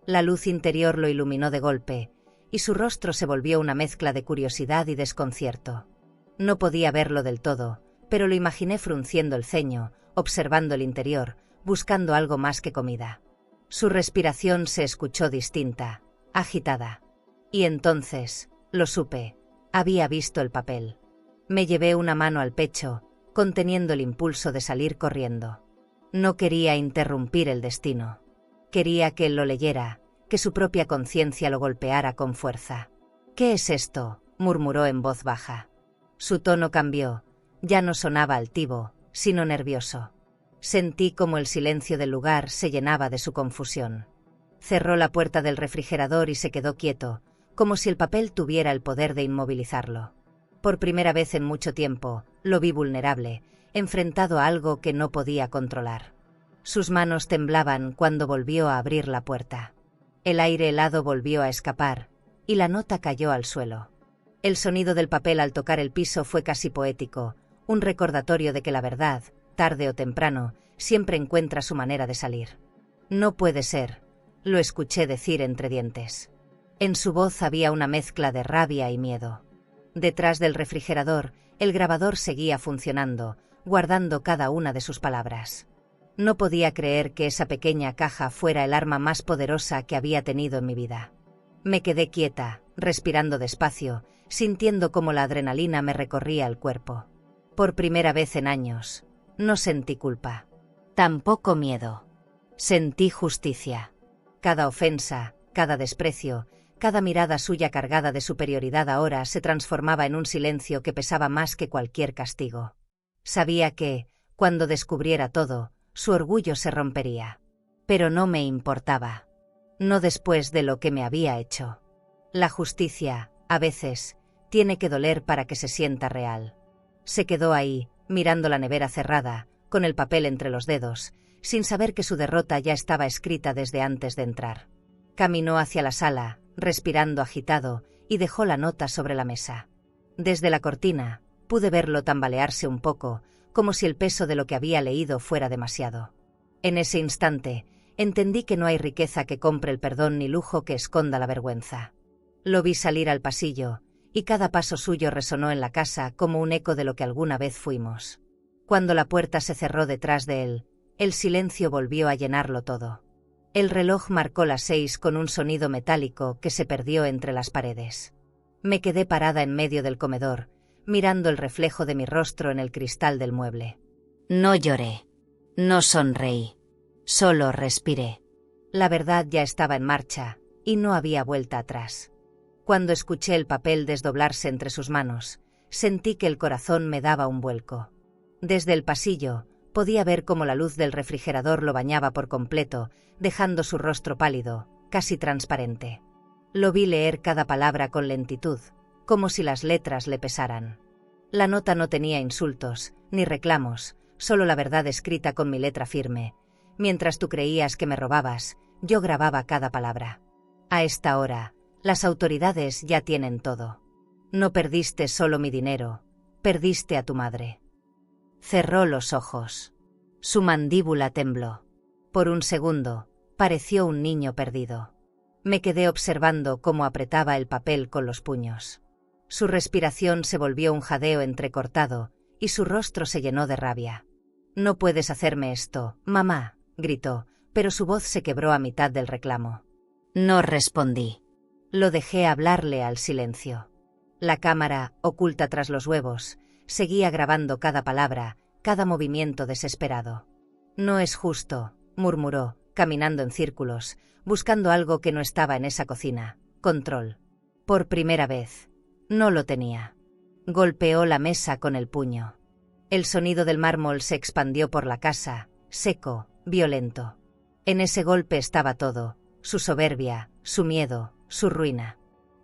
La luz interior lo iluminó de golpe, y su rostro se volvió una mezcla de curiosidad y desconcierto. No podía verlo del todo, pero lo imaginé frunciendo el ceño, observando el interior, buscando algo más que comida. Su respiración se escuchó distinta, agitada. Y entonces, lo supe, había visto el papel. Me llevé una mano al pecho, conteniendo el impulso de salir corriendo. No quería interrumpir el destino. Quería que él lo leyera, que su propia conciencia lo golpeara con fuerza. «¿Qué es esto?», murmuró en voz baja. Su tono cambió, ya no sonaba altivo, sino nervioso. Sentí como el silencio del lugar se llenaba de su confusión. Cerró la puerta del refrigerador y se quedó quieto, como si el papel tuviera el poder de inmovilizarlo. Por primera vez en mucho tiempo, lo vi vulnerable, enfrentado a algo que no podía controlar. Sus manos temblaban cuando volvió a abrir la puerta. El aire helado volvió a escapar, y la nota cayó al suelo. El sonido del papel al tocar el piso fue casi poético, un recordatorio de que la verdad, tarde o temprano, siempre encuentra su manera de salir. «No puede ser», lo escuché decir entre dientes. En su voz había una mezcla de rabia y miedo. Detrás del refrigerador, el grabador seguía funcionando, guardando cada una de sus palabras. No podía creer que esa pequeña caja fuera el arma más poderosa que había tenido en mi vida. Me quedé quieta, respirando despacio, sintiendo cómo la adrenalina me recorría el cuerpo. Por primera vez en años, no sentí culpa. Tampoco miedo. Sentí justicia. Cada ofensa, cada desprecio, cada mirada suya cargada de superioridad ahora se transformaba en un silencio que pesaba más que cualquier castigo. Sabía que, cuando descubriera todo, su orgullo se rompería. Pero no me importaba. No después de lo que me había hecho. La justicia, a veces, tiene que doler para que se sienta real. Se quedó ahí, mirando la nevera cerrada, con el papel entre los dedos, sin saber que su derrota ya estaba escrita desde antes de entrar. Caminó hacia la sala, respirando agitado, y dejó la nota sobre la mesa. Desde la cortina, pude verlo tambalearse un poco, como si el peso de lo que había leído fuera demasiado. En ese instante, entendí que no hay riqueza que compre el perdón ni lujo que esconda la vergüenza. Lo vi salir al pasillo, y cada paso suyo resonó en la casa como un eco de lo que alguna vez fuimos. Cuando la puerta se cerró detrás de él, el silencio volvió a llenarlo todo. El reloj marcó las 6 con un sonido metálico que se perdió entre las paredes. Me quedé parada en medio del comedor, mirando el reflejo de mi rostro en el cristal del mueble. No lloré. No sonreí. Solo respiré. La verdad ya estaba en marcha, y no había vuelta atrás. Cuando escuché el papel desdoblarse entre sus manos, sentí que el corazón me daba un vuelco. Desde el pasillo, podía ver cómo la luz del refrigerador lo bañaba por completo, dejando su rostro pálido, casi transparente. Lo vi leer cada palabra con lentitud, como si las letras le pesaran. La nota no tenía insultos, ni reclamos, solo la verdad escrita con mi letra firme. Mientras tú creías que me robabas, yo grababa cada palabra. A esta hora, las autoridades ya tienen todo. No perdiste solo mi dinero, perdiste a tu madre. Cerró los ojos. Su mandíbula tembló. Por un segundo, pareció un niño perdido. Me quedé observando cómo apretaba el papel con los puños. Su respiración se volvió un jadeo entrecortado, y su rostro se llenó de rabia. «No puedes hacerme esto, mamá», gritó, pero su voz se quebró a mitad del reclamo. No respondí. Lo dejé hablarle al silencio. La cámara, oculta tras los huevos, seguía grabando cada palabra, cada movimiento desesperado. «No es justo», murmuró, caminando en círculos, buscando algo que no estaba en esa cocina. Control. Por primera vez. No lo tenía. Golpeó la mesa con el puño. El sonido del mármol se expandió por la casa, seco, violento. En ese golpe estaba todo, su soberbia, su miedo, su ruina.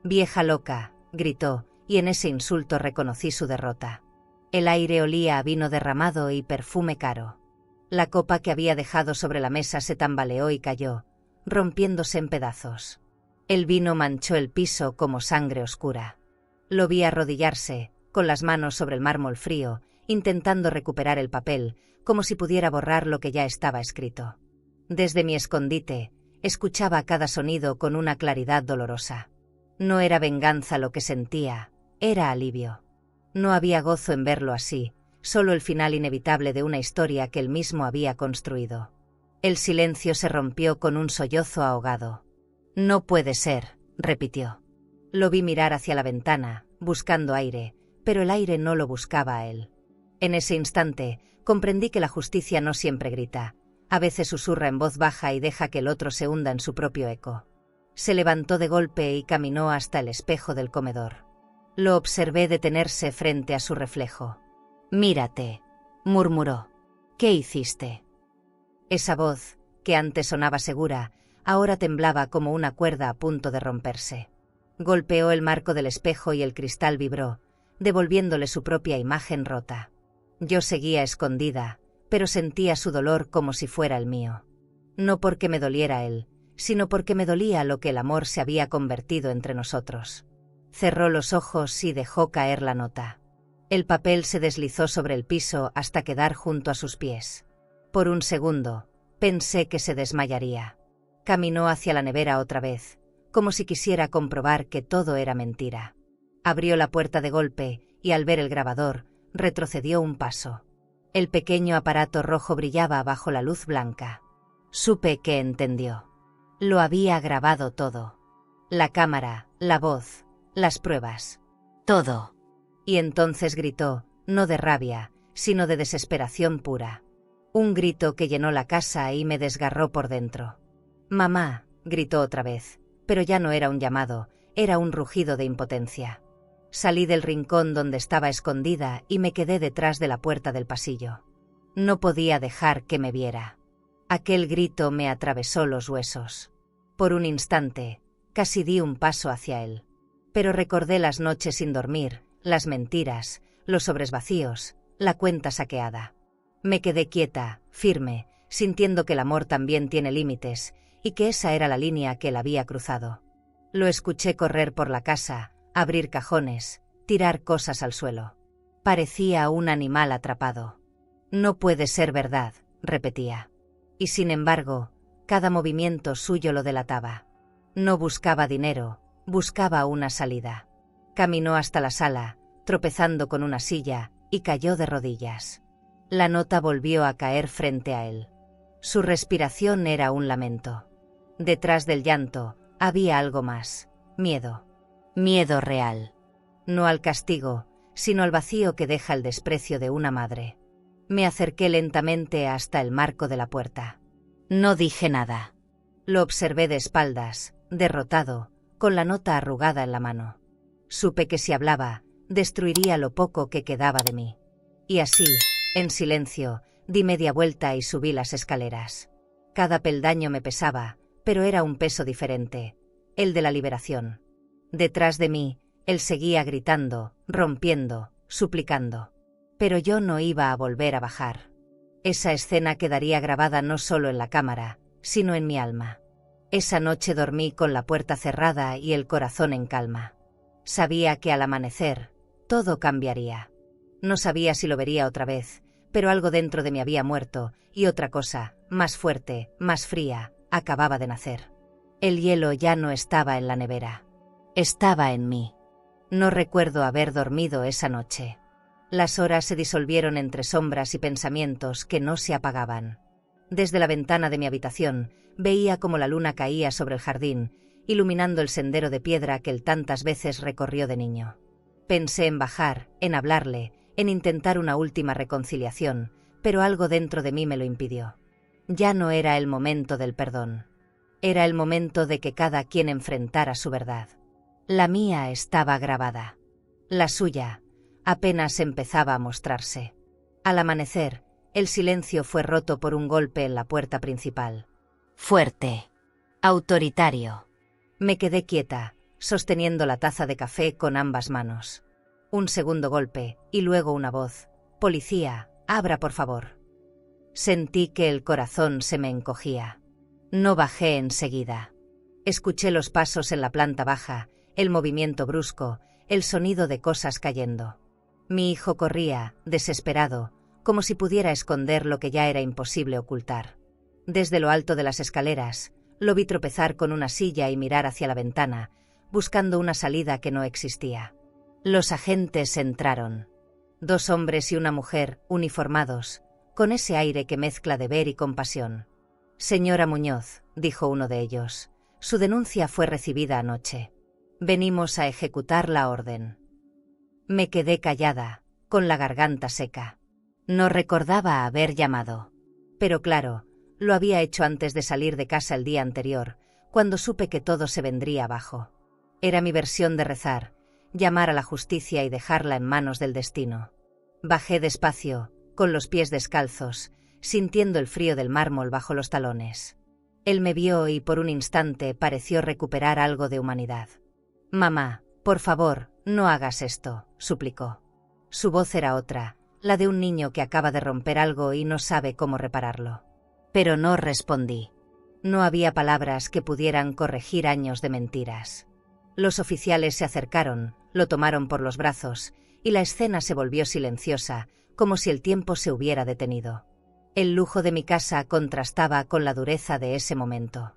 «Vieja loca», gritó, y en ese insulto reconocí su derrota. El aire olía a vino derramado y perfume caro. La copa que había dejado sobre la mesa se tambaleó y cayó, rompiéndose en pedazos. El vino manchó el piso como sangre oscura. Lo vi arrodillarse, con las manos sobre el mármol frío, intentando recuperar el papel, como si pudiera borrar lo que ya estaba escrito. Desde mi escondite, escuchaba cada sonido con una claridad dolorosa. No era venganza lo que sentía, era alivio. No había gozo en verlo así, solo el final inevitable de una historia que él mismo había construido. El silencio se rompió con un sollozo ahogado. «No puede ser», repitió. Lo vi mirar hacia la ventana, buscando aire, pero el aire no lo buscaba a él. En ese instante, comprendí que la justicia no siempre grita. A veces susurra en voz baja y deja que el otro se hunda en su propio eco. Se levantó de golpe y caminó hasta el espejo del comedor. Lo observé detenerse frente a su reflejo. «Mírate», murmuró. «¿Qué hiciste?» Esa voz, que antes sonaba segura, ahora temblaba como una cuerda a punto de romperse. Golpeó el marco del espejo y el cristal vibró, devolviéndole su propia imagen rota. Yo seguía escondida, pero sentía su dolor como si fuera el mío. No porque me doliera él, sino porque me dolía lo que el amor se había convertido entre nosotros. Cerró los ojos y dejó caer la nota. El papel se deslizó sobre el piso hasta quedar junto a sus pies. Por un segundo, pensé que se desmayaría. Caminó hacia la nevera otra vez, como si quisiera comprobar que todo era mentira. Abrió la puerta de golpe y al ver el grabador, retrocedió un paso. El pequeño aparato rojo brillaba bajo la luz blanca. Supe que entendió. Lo había grabado todo. La cámara, la voz, las pruebas. Todo. Y entonces gritó, no de rabia, sino de desesperación pura. Un grito que llenó la casa y me desgarró por dentro. «Mamá», gritó otra vez, pero ya no era un llamado, era un rugido de impotencia. Salí del rincón donde estaba escondida y me quedé detrás de la puerta del pasillo. No podía dejar que me viera. Aquel grito me atravesó los huesos. Por un instante, casi di un paso hacia él. Pero recordé las noches sin dormir, las mentiras, los sobres vacíos, la cuenta saqueada. Me quedé quieta, firme, sintiendo que el amor también tiene límites, y que esa era la línea que él había cruzado. Lo escuché correr por la casa, abrir cajones, tirar cosas al suelo. Parecía un animal atrapado. «No puede ser verdad», repetía. Y sin embargo, cada movimiento suyo lo delataba. No buscaba dinero, buscaba una salida. Caminó hasta la sala, tropezando con una silla, y cayó de rodillas. La nota volvió a caer frente a él. Su respiración era un lamento. Detrás del llanto, había algo más: miedo. Miedo real. No al castigo, sino al vacío que deja el desprecio de una madre. Me acerqué lentamente hasta el marco de la puerta. No dije nada. Lo observé de espaldas, derrotado, con la nota arrugada en la mano. Supe que si hablaba, destruiría lo poco que quedaba de mí. Y así, en silencio, di media vuelta y subí las escaleras. Cada peldaño me pesaba, pero era un peso diferente, el de la liberación. Detrás de mí, él seguía gritando, rompiendo, suplicando. Pero yo no iba a volver a bajar. Esa escena quedaría grabada no solo en la cámara, sino en mi alma. Esa noche dormí con la puerta cerrada y el corazón en calma. Sabía que al amanecer, todo cambiaría. No sabía si lo vería otra vez, pero algo dentro de mí había muerto, y otra cosa, más fuerte, más fría, acababa de nacer. El hielo ya no estaba en la nevera. Estaba en mí. No recuerdo haber dormido esa noche. Las horas se disolvieron entre sombras y pensamientos que no se apagaban. Desde la ventana de mi habitación, veía cómo la luna caía sobre el jardín, iluminando el sendero de piedra que él tantas veces recorrió de niño. Pensé en bajar, en hablarle, en intentar una última reconciliación, pero algo dentro de mí me lo impidió. Ya no era el momento del perdón. Era el momento de que cada quien enfrentara su verdad. La mía estaba grabada. La suya apenas empezaba a mostrarse. Al amanecer, el silencio fue roto por un golpe en la puerta principal. Fuerte. Autoritario. Me quedé quieta, sosteniendo la taza de café con ambas manos. Un segundo golpe, y luego una voz: «Policía, abra por favor». Sentí que el corazón se me encogía. No bajé enseguida. Escuché los pasos en la planta baja, el movimiento brusco, el sonido de cosas cayendo. Mi hijo corría, desesperado, como si pudiera esconder lo que ya era imposible ocultar. Desde lo alto de las escaleras, lo vi tropezar con una silla y mirar hacia la ventana, buscando una salida que no existía. Los agentes entraron. 2 hombres y una mujer, uniformados, con ese aire que mezcla deber y compasión. «Señora Muñoz», dijo uno de ellos, «su denuncia fue recibida anoche. Venimos a ejecutar la orden». Me quedé callada, con la garganta seca. No recordaba haber llamado. Pero claro, lo había hecho antes de salir de casa el día anterior, cuando supe que todo se vendría abajo. Era mi versión de rezar, llamar a la justicia y dejarla en manos del destino. Bajé despacio, con los pies descalzos, sintiendo el frío del mármol bajo los talones. Él me vio y por un instante pareció recuperar algo de humanidad. «Mamá, por favor, no hagas esto», suplicó. Su voz era otra, la de un niño que acaba de romper algo y no sabe cómo repararlo. Pero no respondí. No había palabras que pudieran corregir años de mentiras. Los oficiales se acercaron, lo tomaron por los brazos, y la escena se volvió silenciosa, como si el tiempo se hubiera detenido. El lujo de mi casa contrastaba con la dureza de ese momento.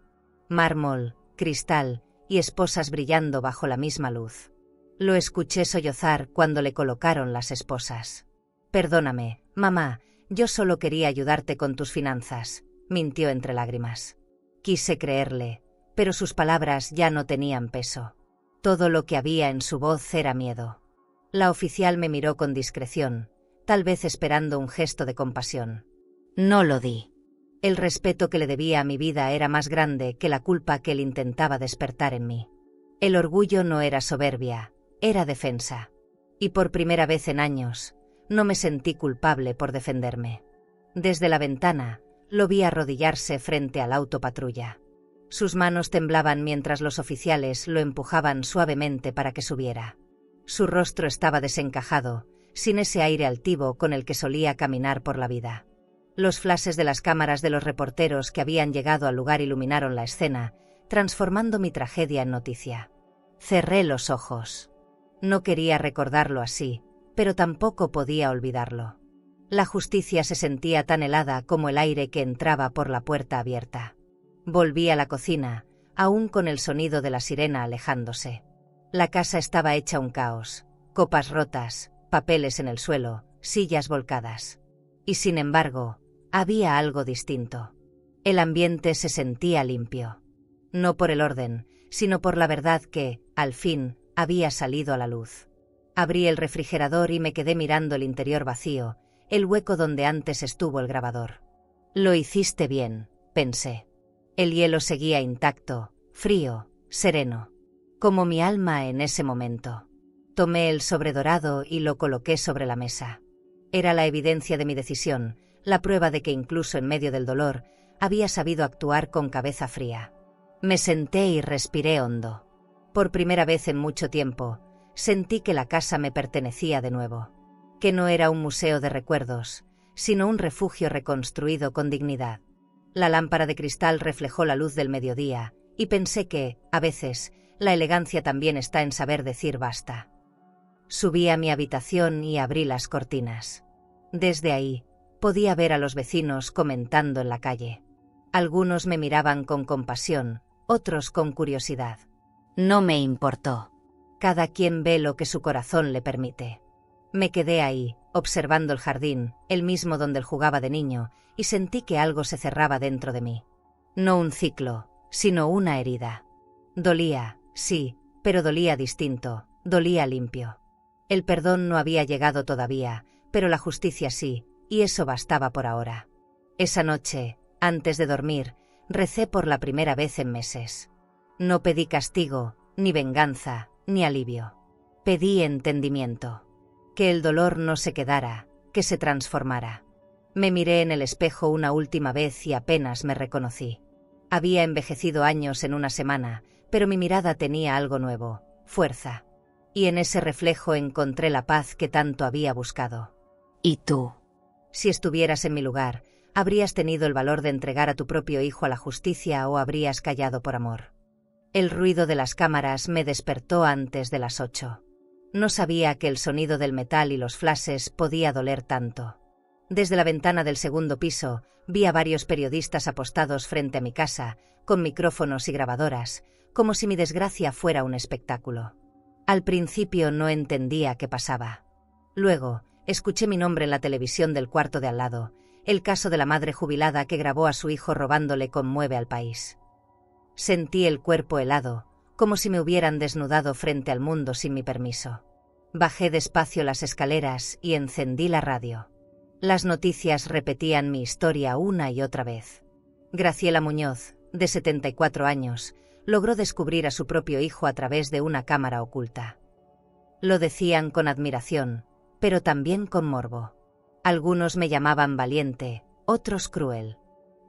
Mármol, cristal y esposas brillando bajo la misma luz. Lo escuché sollozar cuando le colocaron las esposas. «Perdóname, mamá, yo solo quería ayudarte con tus finanzas», mintió entre lágrimas. Quise creerle, pero sus palabras ya no tenían peso. Todo lo que había en su voz era miedo. La oficial me miró con discreción, tal vez esperando un gesto de compasión. No lo di. El respeto que le debía a mi vida era más grande que la culpa que él intentaba despertar en mí. El orgullo no era soberbia, era defensa. Y por primera vez en años, no me sentí culpable por defenderme. Desde la ventana, lo vi arrodillarse frente al auto patrulla. Sus manos temblaban mientras los oficiales lo empujaban suavemente para que subiera. Su rostro estaba desencajado, sin ese aire altivo con el que solía caminar por la vida. Los flashes de las cámaras de los reporteros que habían llegado al lugar iluminaron la escena, transformando mi tragedia en noticia. Cerré los ojos. No quería recordarlo así, pero tampoco podía olvidarlo. La justicia se sentía tan helada como el aire que entraba por la puerta abierta. Volví a la cocina, aún con el sonido de la sirena alejándose. La casa estaba hecha un caos, copas rotas, papeles en el suelo, sillas volcadas. Y sin embargo, había algo distinto. El ambiente se sentía limpio. No por el orden, sino por la verdad que, al fin, había salido a la luz. Abrí el refrigerador y me quedé mirando el interior vacío, el hueco donde antes estuvo el grabador. Lo hiciste bien, pensé. El hielo seguía intacto, frío, sereno. Como mi alma en ese momento. Tomé el sobre dorado y lo coloqué sobre la mesa. Era la evidencia de mi decisión, la prueba de que incluso en medio del dolor, había sabido actuar con cabeza fría. Me senté y respiré hondo. Por primera vez en mucho tiempo, sentí que la casa me pertenecía de nuevo. Que no era un museo de recuerdos, sino un refugio reconstruido con dignidad. La lámpara de cristal reflejó la luz del mediodía, y pensé que, a veces, la elegancia también está en saber decir basta. Subí a mi habitación y abrí las cortinas. Desde ahí, podía ver a los vecinos comentando en la calle. Algunos me miraban con compasión, otros con curiosidad. No me importó. Cada quien ve lo que su corazón le permite. Me quedé ahí, observando el jardín, el mismo donde él jugaba de niño, y sentí que algo se cerraba dentro de mí. No un ciclo, sino una herida. Dolía, sí, pero dolía distinto, dolía limpio. El perdón no había llegado todavía, pero la justicia sí, y eso bastaba por ahora. Esa noche, antes de dormir, recé por la primera vez en meses. No pedí castigo, ni venganza, ni alivio. Pedí entendimiento. Que el dolor no se quedara, que se transformara. Me miré en el espejo una última vez y apenas me reconocí. Había envejecido años en una semana, pero mi mirada tenía algo nuevo, fuerza. Y en ese reflejo encontré la paz que tanto había buscado. ¿Y tú? Si estuvieras en mi lugar, ¿habrías tenido el valor de entregar a tu propio hijo a la justicia o habrías callado por amor? El ruido de las cámaras me despertó antes de las 8. No sabía que el sonido del metal y los flashes podía doler tanto. Desde la ventana del segundo piso, vi a varios periodistas apostados frente a mi casa, con micrófonos y grabadoras, como si mi desgracia fuera un espectáculo. Al principio no entendía qué pasaba. Luego, escuché mi nombre en la televisión del cuarto de al lado. El caso de la madre jubilada que grabó a su hijo robándole conmueve al país. Sentí el cuerpo helado, como si me hubieran desnudado frente al mundo sin mi permiso. Bajé despacio las escaleras y encendí la radio. Las noticias repetían mi historia una y otra vez. Graciela Muñoz, de 74 años, logró descubrir a su propio hijo a través de una cámara oculta. Lo decían con admiración, pero también con morbo. Algunos me llamaban valiente, otros cruel.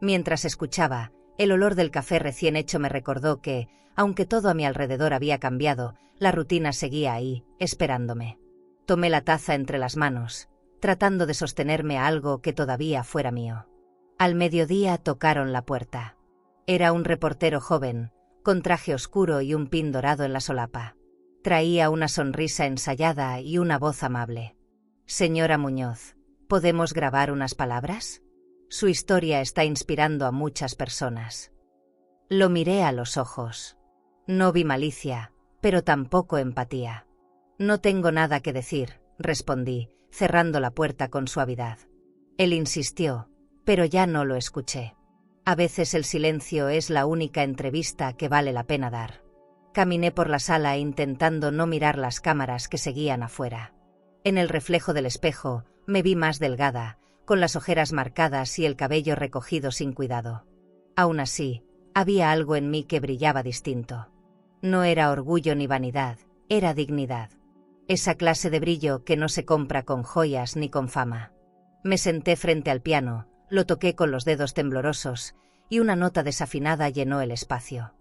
Mientras escuchaba, el olor del café recién hecho me recordó que, aunque todo a mi alrededor había cambiado, la rutina seguía ahí, esperándome. Tomé la taza entre las manos, tratando de sostenerme a algo que todavía fuera mío. Al mediodía tocaron la puerta. Era un reportero joven, con traje oscuro y un pin dorado en la solapa. Traía una sonrisa ensayada y una voz amable. «Señora Muñoz, ¿podemos grabar unas palabras? Su historia está inspirando a muchas personas». Lo miré a los ojos. No vi malicia, pero tampoco empatía. «No tengo nada que decir», respondí, cerrando la puerta con suavidad. Él insistió, pero ya no lo escuché. A veces el silencio es la única entrevista que vale la pena dar. Caminé por la sala intentando no mirar las cámaras que seguían afuera. En el reflejo del espejo, me vi más delgada, con las ojeras marcadas y el cabello recogido sin cuidado. Aún así, había algo en mí que brillaba distinto. No era orgullo ni vanidad, era dignidad. Esa clase de brillo que no se compra con joyas ni con fama. Me senté frente al piano, lo toqué con los dedos temblorosos, y una nota desafinada llenó el espacio.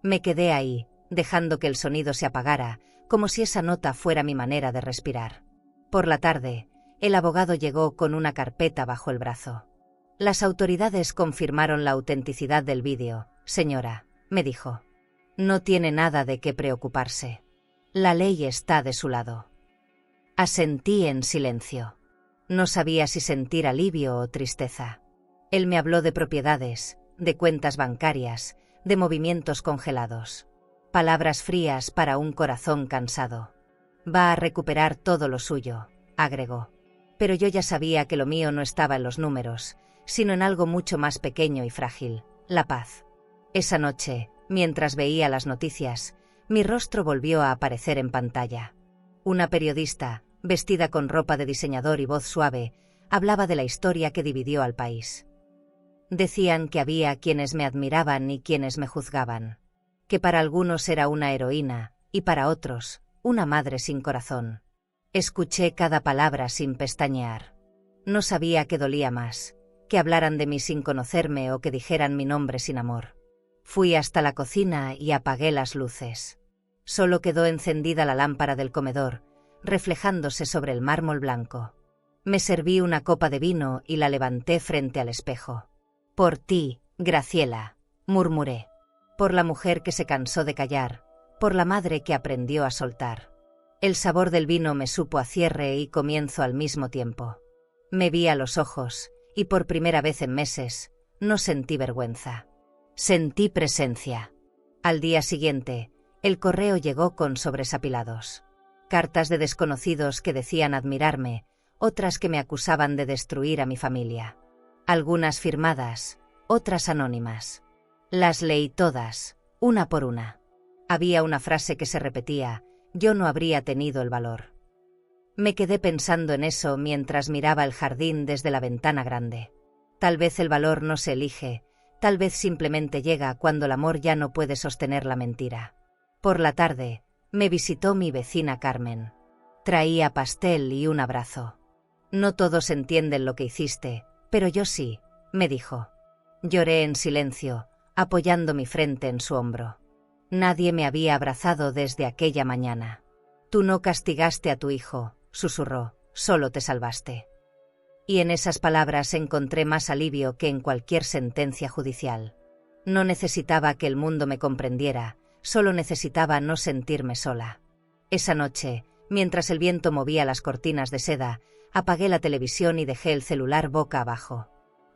Me quedé ahí, dejando que el sonido se apagara, como si esa nota fuera mi manera de respirar. Por la tarde, el abogado llegó con una carpeta bajo el brazo. «Las autoridades confirmaron la autenticidad del vídeo, señora», me dijo. «No tiene nada de qué preocuparse. La ley está de su lado». Asentí en silencio. No sabía si sentir alivio o tristeza. Él me habló de propiedades, de cuentas bancarias, de movimientos congelados. Palabras frías para un corazón cansado. Va a recuperar todo lo suyo, agregó. Pero yo ya sabía que lo mío no estaba en los números, sino en algo mucho más pequeño y frágil, la paz. Esa noche, mientras veía las noticias, mi rostro volvió a aparecer en pantalla. Una periodista, vestida con ropa de diseñador y voz suave, hablaba de la historia que dividió al país. Decían que había quienes me admiraban y quienes me juzgaban. Que para algunos era una heroína, y para otros, una madre sin corazón. Escuché cada palabra sin pestañear. No sabía qué dolía más, que hablaran de mí sin conocerme o que dijeran mi nombre sin amor. Fui hasta la cocina y apagué las luces. Solo quedó encendida la lámpara del comedor, reflejándose sobre el mármol blanco. Me serví una copa de vino y la levanté frente al espejo. Por ti, Graciela, murmuré. Por la mujer que se cansó de callar, por la madre que aprendió a soltar. El sabor del vino me supo a cierre y comienzo al mismo tiempo. Me vi a los ojos, y por primera vez en meses, no sentí vergüenza. Sentí presencia. Al día siguiente, el correo llegó con sobres apilados. Cartas de desconocidos que decían admirarme, otras que me acusaban de destruir a mi familia. Algunas firmadas, otras anónimas. Las leí todas, una por una. Había una frase que se repetía: yo no habría tenido el valor. Me quedé pensando en eso mientras miraba el jardín desde la ventana grande. Tal vez el valor no se elige, tal vez simplemente llega cuando el amor ya no puede sostener la mentira. Por la tarde, me visitó mi vecina Carmen. Traía pastel y un abrazo. No todos entienden lo que hiciste, pero yo sí, me dijo. Lloré en silencio, apoyando mi frente en su hombro. Nadie me había abrazado desde aquella mañana. Tú no castigaste a tu hijo, susurró, solo te salvaste. Y en esas palabras encontré más alivio que en cualquier sentencia judicial. No necesitaba que el mundo me comprendiera, solo necesitaba no sentirme sola. Esa noche, mientras el viento movía las cortinas de seda, apagué la televisión y dejé el celular boca abajo.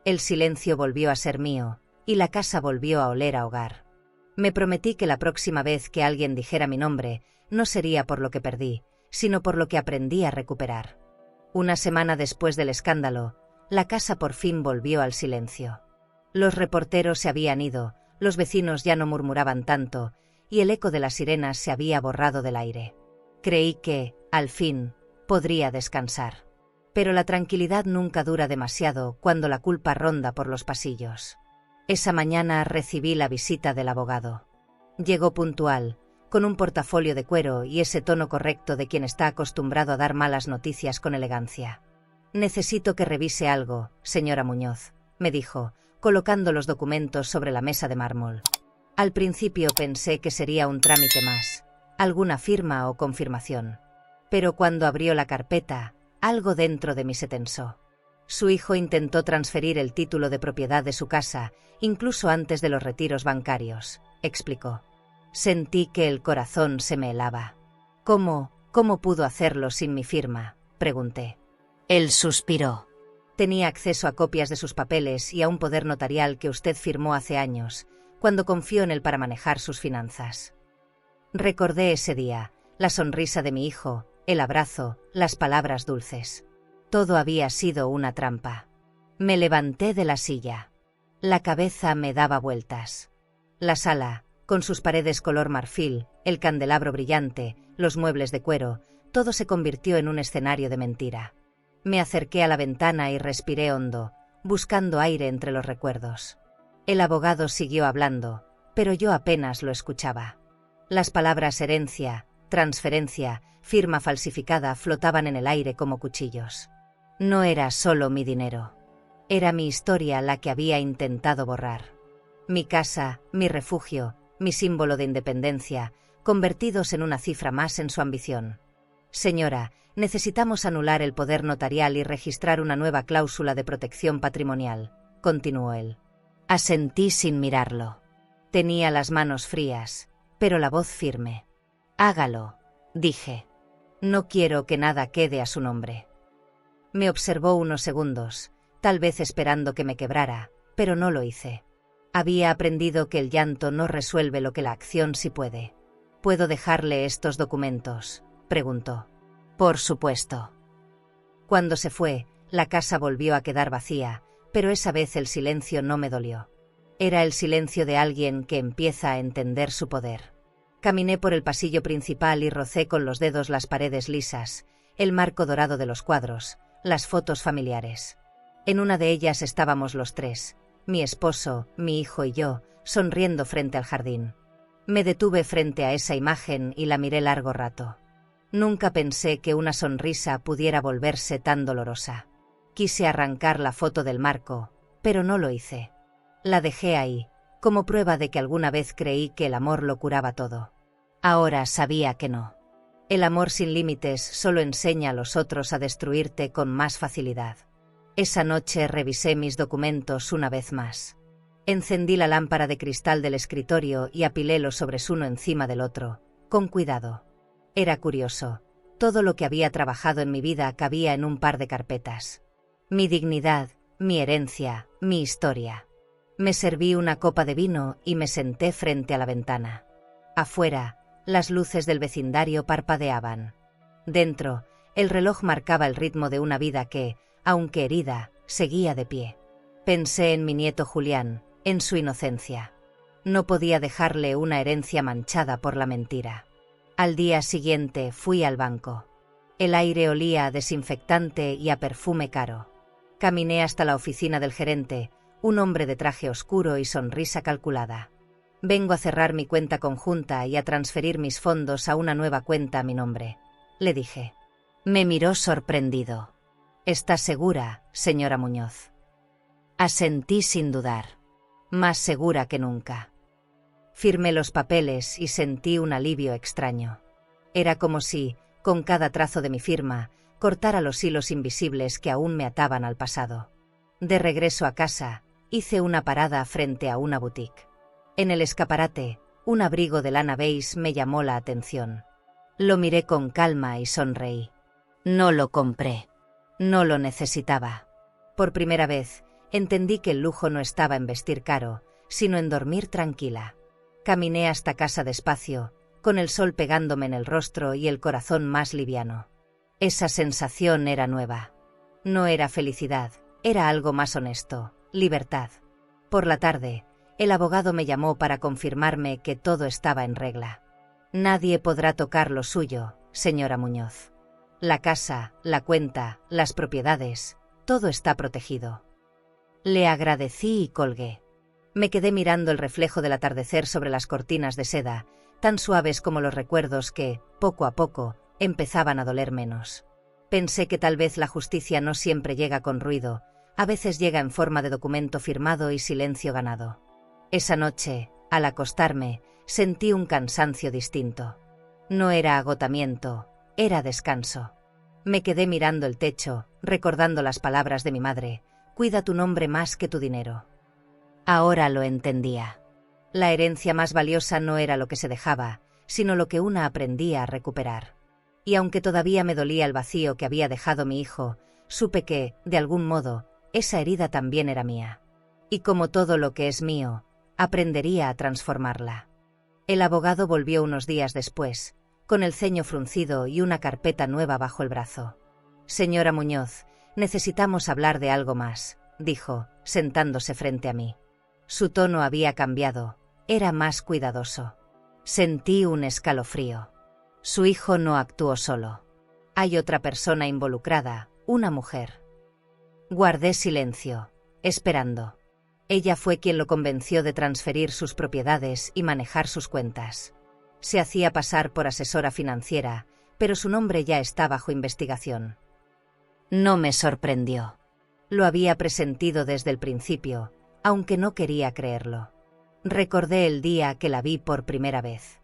El silencio volvió a ser mío, y la casa volvió a oler a hogar. Me prometí que la próxima vez que alguien dijera mi nombre, no sería por lo que perdí, sino por lo que aprendí a recuperar. Una semana después del escándalo, la casa por fin volvió al silencio. Los reporteros se habían ido, los vecinos ya no murmuraban tanto, y el eco de las sirenas se había borrado del aire. Creí que, al fin, podría descansar. Pero la tranquilidad nunca dura demasiado cuando la culpa ronda por los pasillos. Esa mañana recibí la visita del abogado. Llegó puntual, con un portafolio de cuero y ese tono correcto de quien está acostumbrado a dar malas noticias con elegancia. Necesito que revise algo, señora Muñoz, me dijo, colocando los documentos sobre la mesa de mármol. Al principio pensé que sería un trámite más, alguna firma o confirmación. Pero cuando abrió la carpeta, algo dentro de mí se tensó. Su hijo intentó transferir el título de propiedad de su casa, incluso antes de los retiros bancarios, explicó. Sentí que el corazón se me helaba. ¿Cómo pudo hacerlo sin mi firma?, pregunté. Él suspiró. Tenía acceso a copias de sus papeles y a un poder notarial que usted firmó hace años, cuando confió en él para manejar sus finanzas. Recordé ese día, la sonrisa de mi hijo, el abrazo, las palabras dulces. Todo había sido una trampa. Me levanté de la silla. La cabeza me daba vueltas. La sala, con sus paredes color marfil, el candelabro brillante, los muebles de cuero, todo se convirtió en un escenario de mentira. Me acerqué a la ventana y respiré hondo, buscando aire entre los recuerdos. El abogado siguió hablando, pero yo apenas lo escuchaba. Las palabras herencia, transferencia, firma falsificada flotaban en el aire como cuchillos. No era solo mi dinero. Era mi historia la que había intentado borrar. Mi casa, mi refugio, mi símbolo de independencia, convertidos en una cifra más en su ambición. Señora, necesitamos anular el poder notarial y registrar una nueva cláusula de protección patrimonial, continuó él. Asentí sin mirarlo. Tenía las manos frías, pero la voz firme. Hágalo, dije. No quiero que nada quede a su nombre. Me observó unos segundos, tal vez esperando que me quebrara, pero no lo hice. Había aprendido que el llanto no resuelve lo que la acción sí puede. ¿Puedo dejarle estos documentos?, preguntó. Por supuesto. Cuando se fue, la casa volvió a quedar vacía, pero esa vez el silencio no me dolió. Era el silencio de alguien que empieza a entender su poder. Caminé por el pasillo principal y rocé con los dedos las paredes lisas, el marco dorado de los cuadros, las fotos familiares. En una de ellas estábamos los tres, mi esposo, mi hijo y yo, sonriendo frente al jardín. Me detuve frente a esa imagen y la miré largo rato. Nunca pensé que una sonrisa pudiera volverse tan dolorosa. Quise arrancar la foto del marco, pero no lo hice. La dejé ahí, como prueba de que alguna vez creí que el amor lo curaba todo. Ahora sabía que no. El amor sin límites solo enseña a los otros a destruirte con más facilidad. Esa noche revisé mis documentos una vez más. Encendí la lámpara de cristal del escritorio y apilé sobres uno encima del otro, con cuidado. Era curioso. Todo lo que había trabajado en mi vida cabía en un par de carpetas. Mi dignidad, mi herencia, mi historia. Me serví una copa de vino y me senté frente a la ventana. Afuera, las luces del vecindario parpadeaban. Dentro, el reloj marcaba el ritmo de una vida que, aunque herida, seguía de pie. Pensé en mi nieto Julián, en su inocencia. No podía dejarle una herencia manchada por la mentira. Al día siguiente fui al banco. El aire olía a desinfectante y a perfume caro. Caminé hasta la oficina del gerente, un hombre de traje oscuro y sonrisa calculada. Vengo a cerrar mi cuenta conjunta y a transferir mis fondos a una nueva cuenta a mi nombre, le dije. Me miró sorprendido. ¿Está segura, señora Muñoz? Asentí sin dudar. Más segura que nunca. Firmé los papeles y sentí un alivio extraño. Era como si, con cada trazo de mi firma, cortara los hilos invisibles que aún me ataban al pasado. De regreso a casa, hice una parada frente a una boutique. En el escaparate, un abrigo de lana beige me llamó la atención. Lo miré con calma y sonreí. No lo compré. No lo necesitaba. Por primera vez, entendí que el lujo no estaba en vestir caro, sino en dormir tranquila. Caminé hasta casa despacio, con el sol pegándome en el rostro y el corazón más liviano. Esa sensación era nueva. No era felicidad, era algo más honesto, libertad. Por la tarde, el abogado me llamó para confirmarme que todo estaba en regla. Nadie podrá tocar lo suyo, señora Muñoz. La casa, la cuenta, las propiedades, todo está protegido. Le agradecí y colgué. Me quedé mirando el reflejo del atardecer sobre las cortinas de seda, tan suaves como los recuerdos que, poco a poco, empezaban a doler menos. Pensé que tal vez la justicia no siempre llega con ruido, a veces llega en forma de documento firmado y silencio ganado. Esa noche, al acostarme, sentí un cansancio distinto. No era agotamiento, era descanso. Me quedé mirando el techo, recordando las palabras de mi madre: cuida tu nombre más que tu dinero. Ahora lo entendía. La herencia más valiosa no era lo que se dejaba, sino lo que una aprendía a recuperar. Y aunque todavía me dolía el vacío que había dejado mi hijo, supe que, de algún modo, esa herida también era mía. Y como todo lo que es mío, aprendería a transformarla. El abogado volvió unos días después, con el ceño fruncido y una carpeta nueva bajo el brazo. Señora Muñoz, necesitamos hablar de algo más, dijo, sentándose frente a mí. Su tono había cambiado, era más cuidadoso. Sentí un escalofrío. Su hijo no actuó solo. Hay otra persona involucrada, una mujer. Guardé silencio, esperando. Ella fue quien lo convenció de transferir sus propiedades y manejar sus cuentas. Se hacía pasar por asesora financiera, pero su nombre ya está bajo investigación. No me sorprendió. Lo había presentido desde el principio, aunque no quería creerlo. Recordé el día que la vi por primera vez.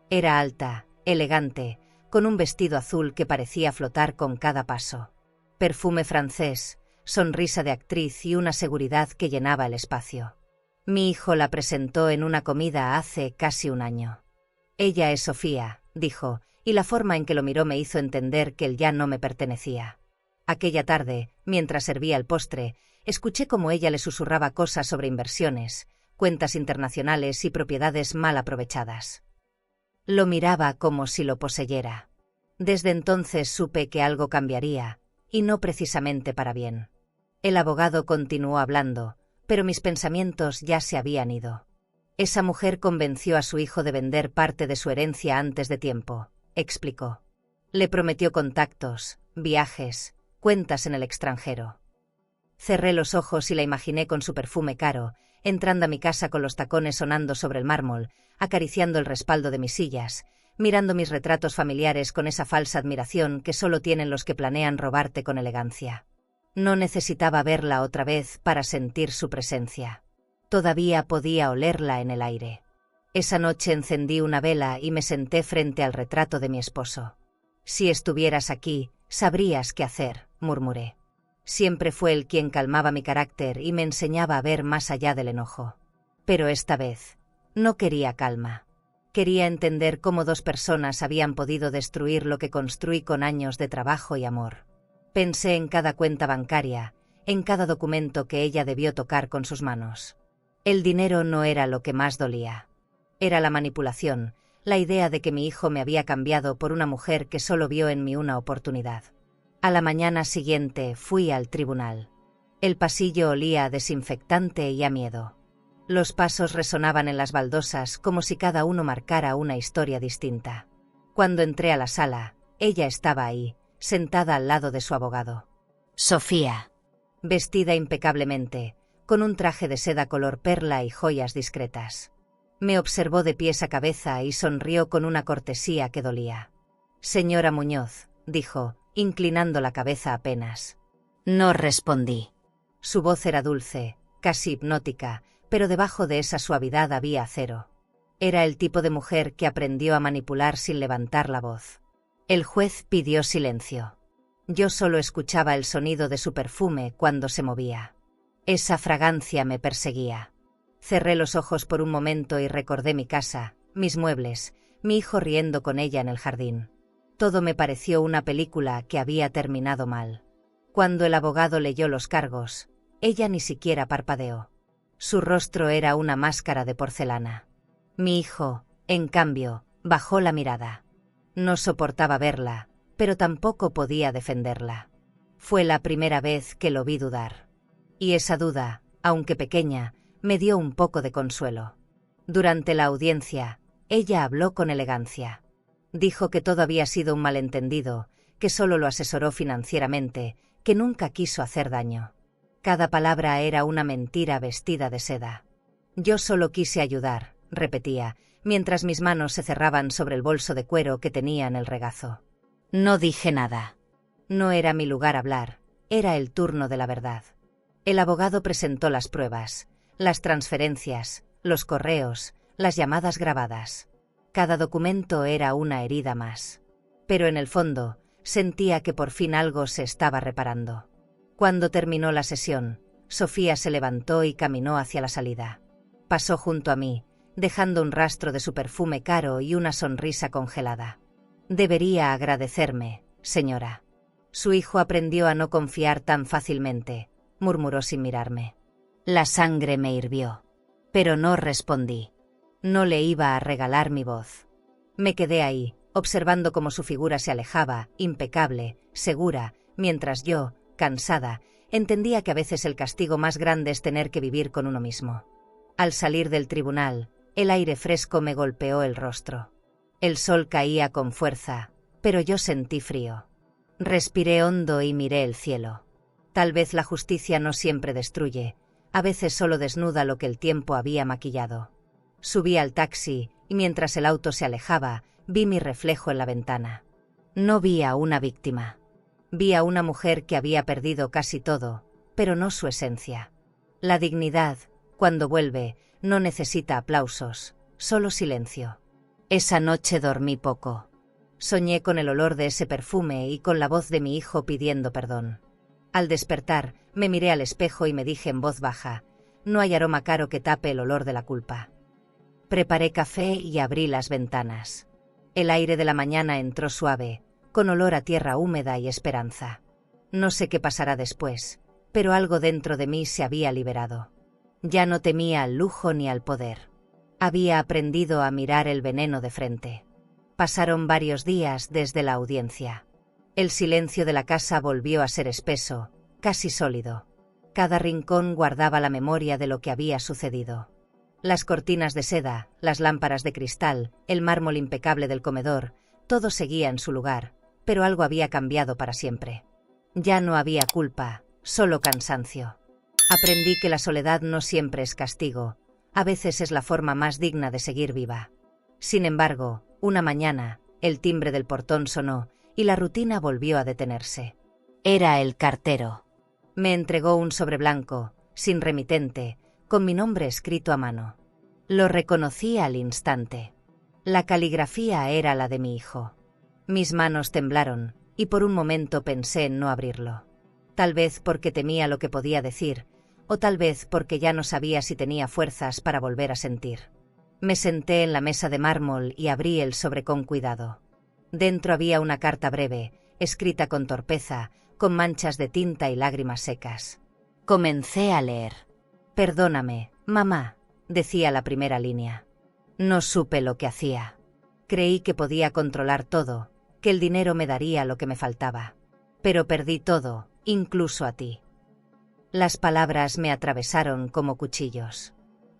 Era alta, elegante, con un vestido azul que parecía flotar con cada paso. Perfume francés, sonrisa de actriz y una seguridad que llenaba el espacio. Mi hijo la presentó en una comida hace casi un año. Ella es Sofía, dijo, y la forma en que lo miró me hizo entender que él ya no me pertenecía. Aquella tarde, mientras servía el postre, escuché cómo ella le susurraba cosas sobre inversiones, cuentas internacionales y propiedades mal aprovechadas. Lo miraba como si lo poseyera. Desde entonces supe que algo cambiaría, y no precisamente para bien. El abogado continuó hablando, pero mis pensamientos ya se habían ido. Esa mujer convenció a su hijo de vender parte de su herencia antes de tiempo, explicó. Le prometió contactos, viajes, cuentas en el extranjero. Cerré los ojos y la imaginé con su perfume caro, entrando a mi casa con los tacones sonando sobre el mármol, acariciando el respaldo de mis sillas, mirando mis retratos familiares con esa falsa admiración que solo tienen los que planean robarte con elegancia. No necesitaba verla otra vez para sentir su presencia. Todavía podía olerla en el aire. Esa noche encendí una vela y me senté frente al retrato de mi esposo. Si estuvieras aquí, sabrías qué hacer, murmuré. Siempre fue él quien calmaba mi carácter y me enseñaba a ver más allá del enojo. Pero esta vez, no quería calma. Quería entender cómo dos personas habían podido destruir lo que construí con años de trabajo y amor. Pensé en cada cuenta bancaria, en cada documento que ella debió tocar con sus manos. El dinero no era lo que más dolía. Era la manipulación, la idea de que mi hijo me había cambiado por una mujer que solo vio en mí una oportunidad. A la mañana siguiente fui al tribunal. El pasillo olía a desinfectante y a miedo. Los pasos resonaban en las baldosas como si cada uno marcara una historia distinta. Cuando entré a la sala, ella estaba ahí, sentada al lado de su abogado. Sofía. Vestida impecablemente, con un traje de seda color perla y joyas discretas. Me observó de pies a cabeza y sonrió con una cortesía que dolía. Señora Muñoz, dijo, inclinando la cabeza apenas. No respondí. Su voz era dulce, casi hipnótica, pero debajo de esa suavidad había acero. Era el tipo de mujer que aprendió a manipular sin levantar la voz. El juez pidió silencio. Yo solo escuchaba el sonido de su perfume cuando se movía. Esa fragancia me perseguía. Cerré los ojos por un momento y recordé mi casa, mis muebles, mi hijo riendo con ella en el jardín. Todo me pareció una película que había terminado mal. Cuando el abogado leyó los cargos, ella ni siquiera parpadeó. Su rostro era una máscara de porcelana. Mi hijo, en cambio, bajó la mirada. No soportaba verla, pero tampoco podía defenderla. Fue la primera vez que lo vi dudar. Y esa duda, aunque pequeña, me dio un poco de consuelo. Durante la audiencia, ella habló con elegancia. Dijo que todo había sido un malentendido, que solo lo asesoró financieramente, que nunca quiso hacer daño. Cada palabra era una mentira vestida de seda. Yo solo quise ayudar, repetía, mientras mis manos se cerraban sobre el bolso de cuero que tenía en el regazo. No dije nada. No era mi lugar hablar, era el turno de la verdad. El abogado presentó las pruebas, las transferencias, los correos, las llamadas grabadas. Cada documento era una herida más. Pero en el fondo, sentía que por fin algo se estaba reparando. Cuando terminó la sesión, Sofía se levantó y caminó hacia la salida. Pasó junto a mí, dejando un rastro de su perfume caro y una sonrisa congelada. Debería agradecerme, señora. Su hijo aprendió a no confiar tan fácilmente, murmuró sin mirarme. La sangre me hirvió. Pero no respondí. No le iba a regalar mi voz. Me quedé ahí, observando cómo su figura se alejaba, impecable, segura, mientras yo, cansada, entendía que a veces el castigo más grande es tener que vivir con uno mismo. Al salir del tribunal, el aire fresco me golpeó el rostro. El sol caía con fuerza, pero yo sentí frío. Respiré hondo y miré el cielo. Tal vez la justicia no siempre destruye, a veces solo desnuda lo que el tiempo había maquillado. Subí al taxi y mientras el auto se alejaba, vi mi reflejo en la ventana. No vi a una víctima. Vi a una mujer que había perdido casi todo, pero no su esencia. La dignidad, cuando vuelve, no necesita aplausos, solo silencio. Esa noche dormí poco. Soñé con el olor de ese perfume y con la voz de mi hijo pidiendo perdón. Al despertar, me miré al espejo y me dije en voz baja, no hay aroma caro que tape el olor de la culpa. Preparé café y abrí las ventanas. El aire de la mañana entró suave, con olor a tierra húmeda y esperanza. No sé qué pasará después, pero algo dentro de mí se había liberado. Ya no temía al lujo ni al poder. Había aprendido a mirar el veneno de frente. Pasaron varios días desde la audiencia. El silencio de la casa volvió a ser espeso, casi sólido. Cada rincón guardaba la memoria de lo que había sucedido. Las cortinas de seda, las lámparas de cristal, el mármol impecable del comedor, todo seguía en su lugar, pero algo había cambiado para siempre. Ya no había culpa, solo cansancio. Aprendí que la soledad no siempre es castigo, a veces es la forma más digna de seguir viva. Sin embargo, una mañana, el timbre del portón sonó y la rutina volvió a detenerse. Era el cartero. Me entregó un sobre blanco, sin remitente, con mi nombre escrito a mano. Lo reconocí al instante. La caligrafía era la de mi hijo. Mis manos temblaron, y por un momento pensé en no abrirlo. Tal vez porque temía lo que podía decir, o tal vez porque ya no sabía si tenía fuerzas para volver a sentir. Me senté en la mesa de mármol y abrí el sobre con cuidado. Dentro había una carta breve, escrita con torpeza, con manchas de tinta y lágrimas secas. Comencé a leer. «Perdóname, mamá», decía la primera línea. No supe lo que hacía. Creí que podía controlar todo, que el dinero me daría lo que me faltaba. Pero perdí todo, incluso a ti. Las palabras me atravesaron como cuchillos.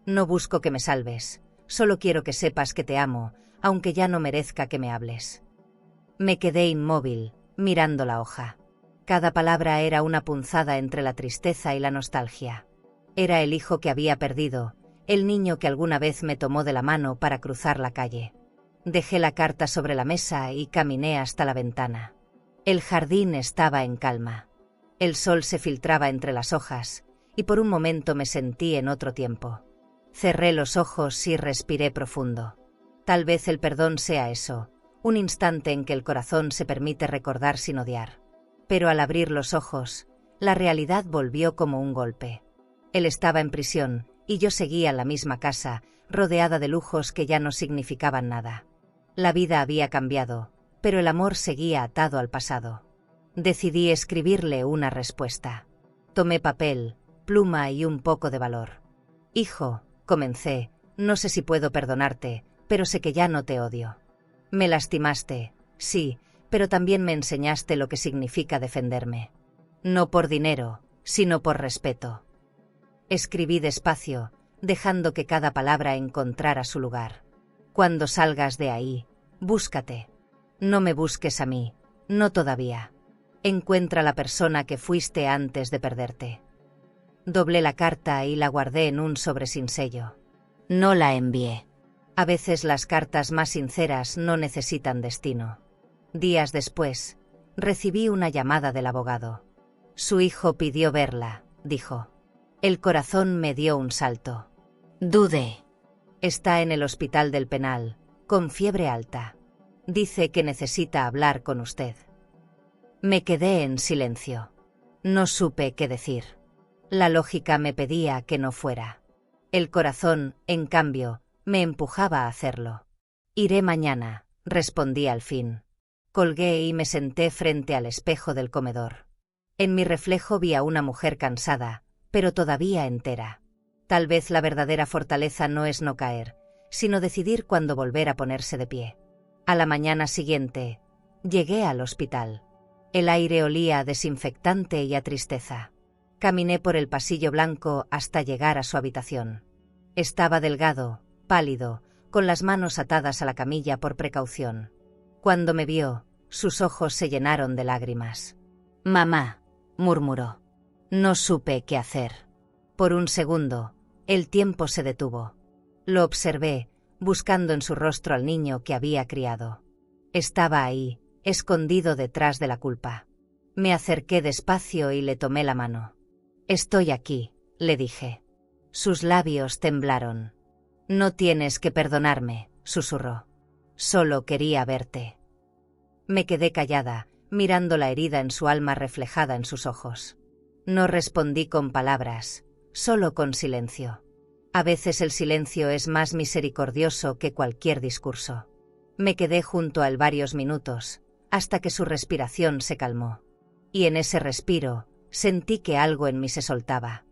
No busco que me salves, solo quiero que sepas que te amo, aunque ya no merezca que me hables. Me quedé inmóvil, mirando la hoja. Cada palabra era una punzada entre la tristeza y la nostalgia. Era el hijo que había perdido, el niño que alguna vez me tomó de la mano para cruzar la calle. Dejé la carta sobre la mesa y caminé hasta la ventana. El jardín estaba en calma. El sol se filtraba entre las hojas, y por un momento me sentí en otro tiempo. Cerré los ojos y respiré profundo. Tal vez el perdón sea eso, un instante en que el corazón se permite recordar sin odiar. Pero al abrir los ojos, la realidad volvió como un golpe. Él estaba en prisión, y yo seguía en la misma casa, rodeada de lujos que ya no significaban nada. La vida había cambiado, pero el amor seguía atado al pasado. Decidí escribirle una respuesta. Tomé papel, pluma y un poco de valor. «Hijo», comencé, «no sé si puedo perdonarte, pero sé que ya no te odio. Me lastimaste, sí, pero también me enseñaste lo que significa defenderme. No por dinero, sino por respeto». Escribí despacio, dejando que cada palabra encontrara su lugar. «Cuando salgas de ahí, búscate. No me busques a mí, no todavía. Encuentra la persona que fuiste antes de perderte». Doblé la carta y la guardé en un sobre sin sello. No la envié. A veces las cartas más sinceras no necesitan destino. Días después, recibí una llamada del abogado. «Su hijo pidió verla», dijo. El corazón me dio un salto. Dudé. «Está en el hospital del penal, con fiebre alta. Dice que necesita hablar con usted». Me quedé en silencio. No supe qué decir. La lógica me pedía que no fuera. El corazón, en cambio, me empujaba a hacerlo. «Iré mañana», respondí al fin. Colgué y me senté frente al espejo del comedor. En mi reflejo vi a una mujer cansada, pero todavía entera. Tal vez la verdadera fortaleza no es no caer, sino decidir cuándo volver a ponerse de pie. A la mañana siguiente, llegué al hospital. El aire olía a desinfectante y a tristeza. Caminé por el pasillo blanco hasta llegar a su habitación. Estaba delgado, pálido, con las manos atadas a la camilla por precaución. Cuando me vio, sus ojos se llenaron de lágrimas. «Mamá», murmuró. No supe qué hacer. Por un segundo, el tiempo se detuvo. Lo observé, buscando en su rostro al niño que había criado. Estaba ahí, escondido detrás de la culpa. Me acerqué despacio y le tomé la mano. «Estoy aquí», le dije. Sus labios temblaron. «No tienes que perdonarme», susurró. «Solo quería verte». Me quedé callada, mirando la herida en su alma reflejada en sus ojos. No respondí con palabras, solo con silencio. A veces el silencio es más misericordioso que cualquier discurso. Me quedé junto a él varios minutos, hasta que su respiración se calmó. Y en ese respiro, sentí que algo en mí se soltaba.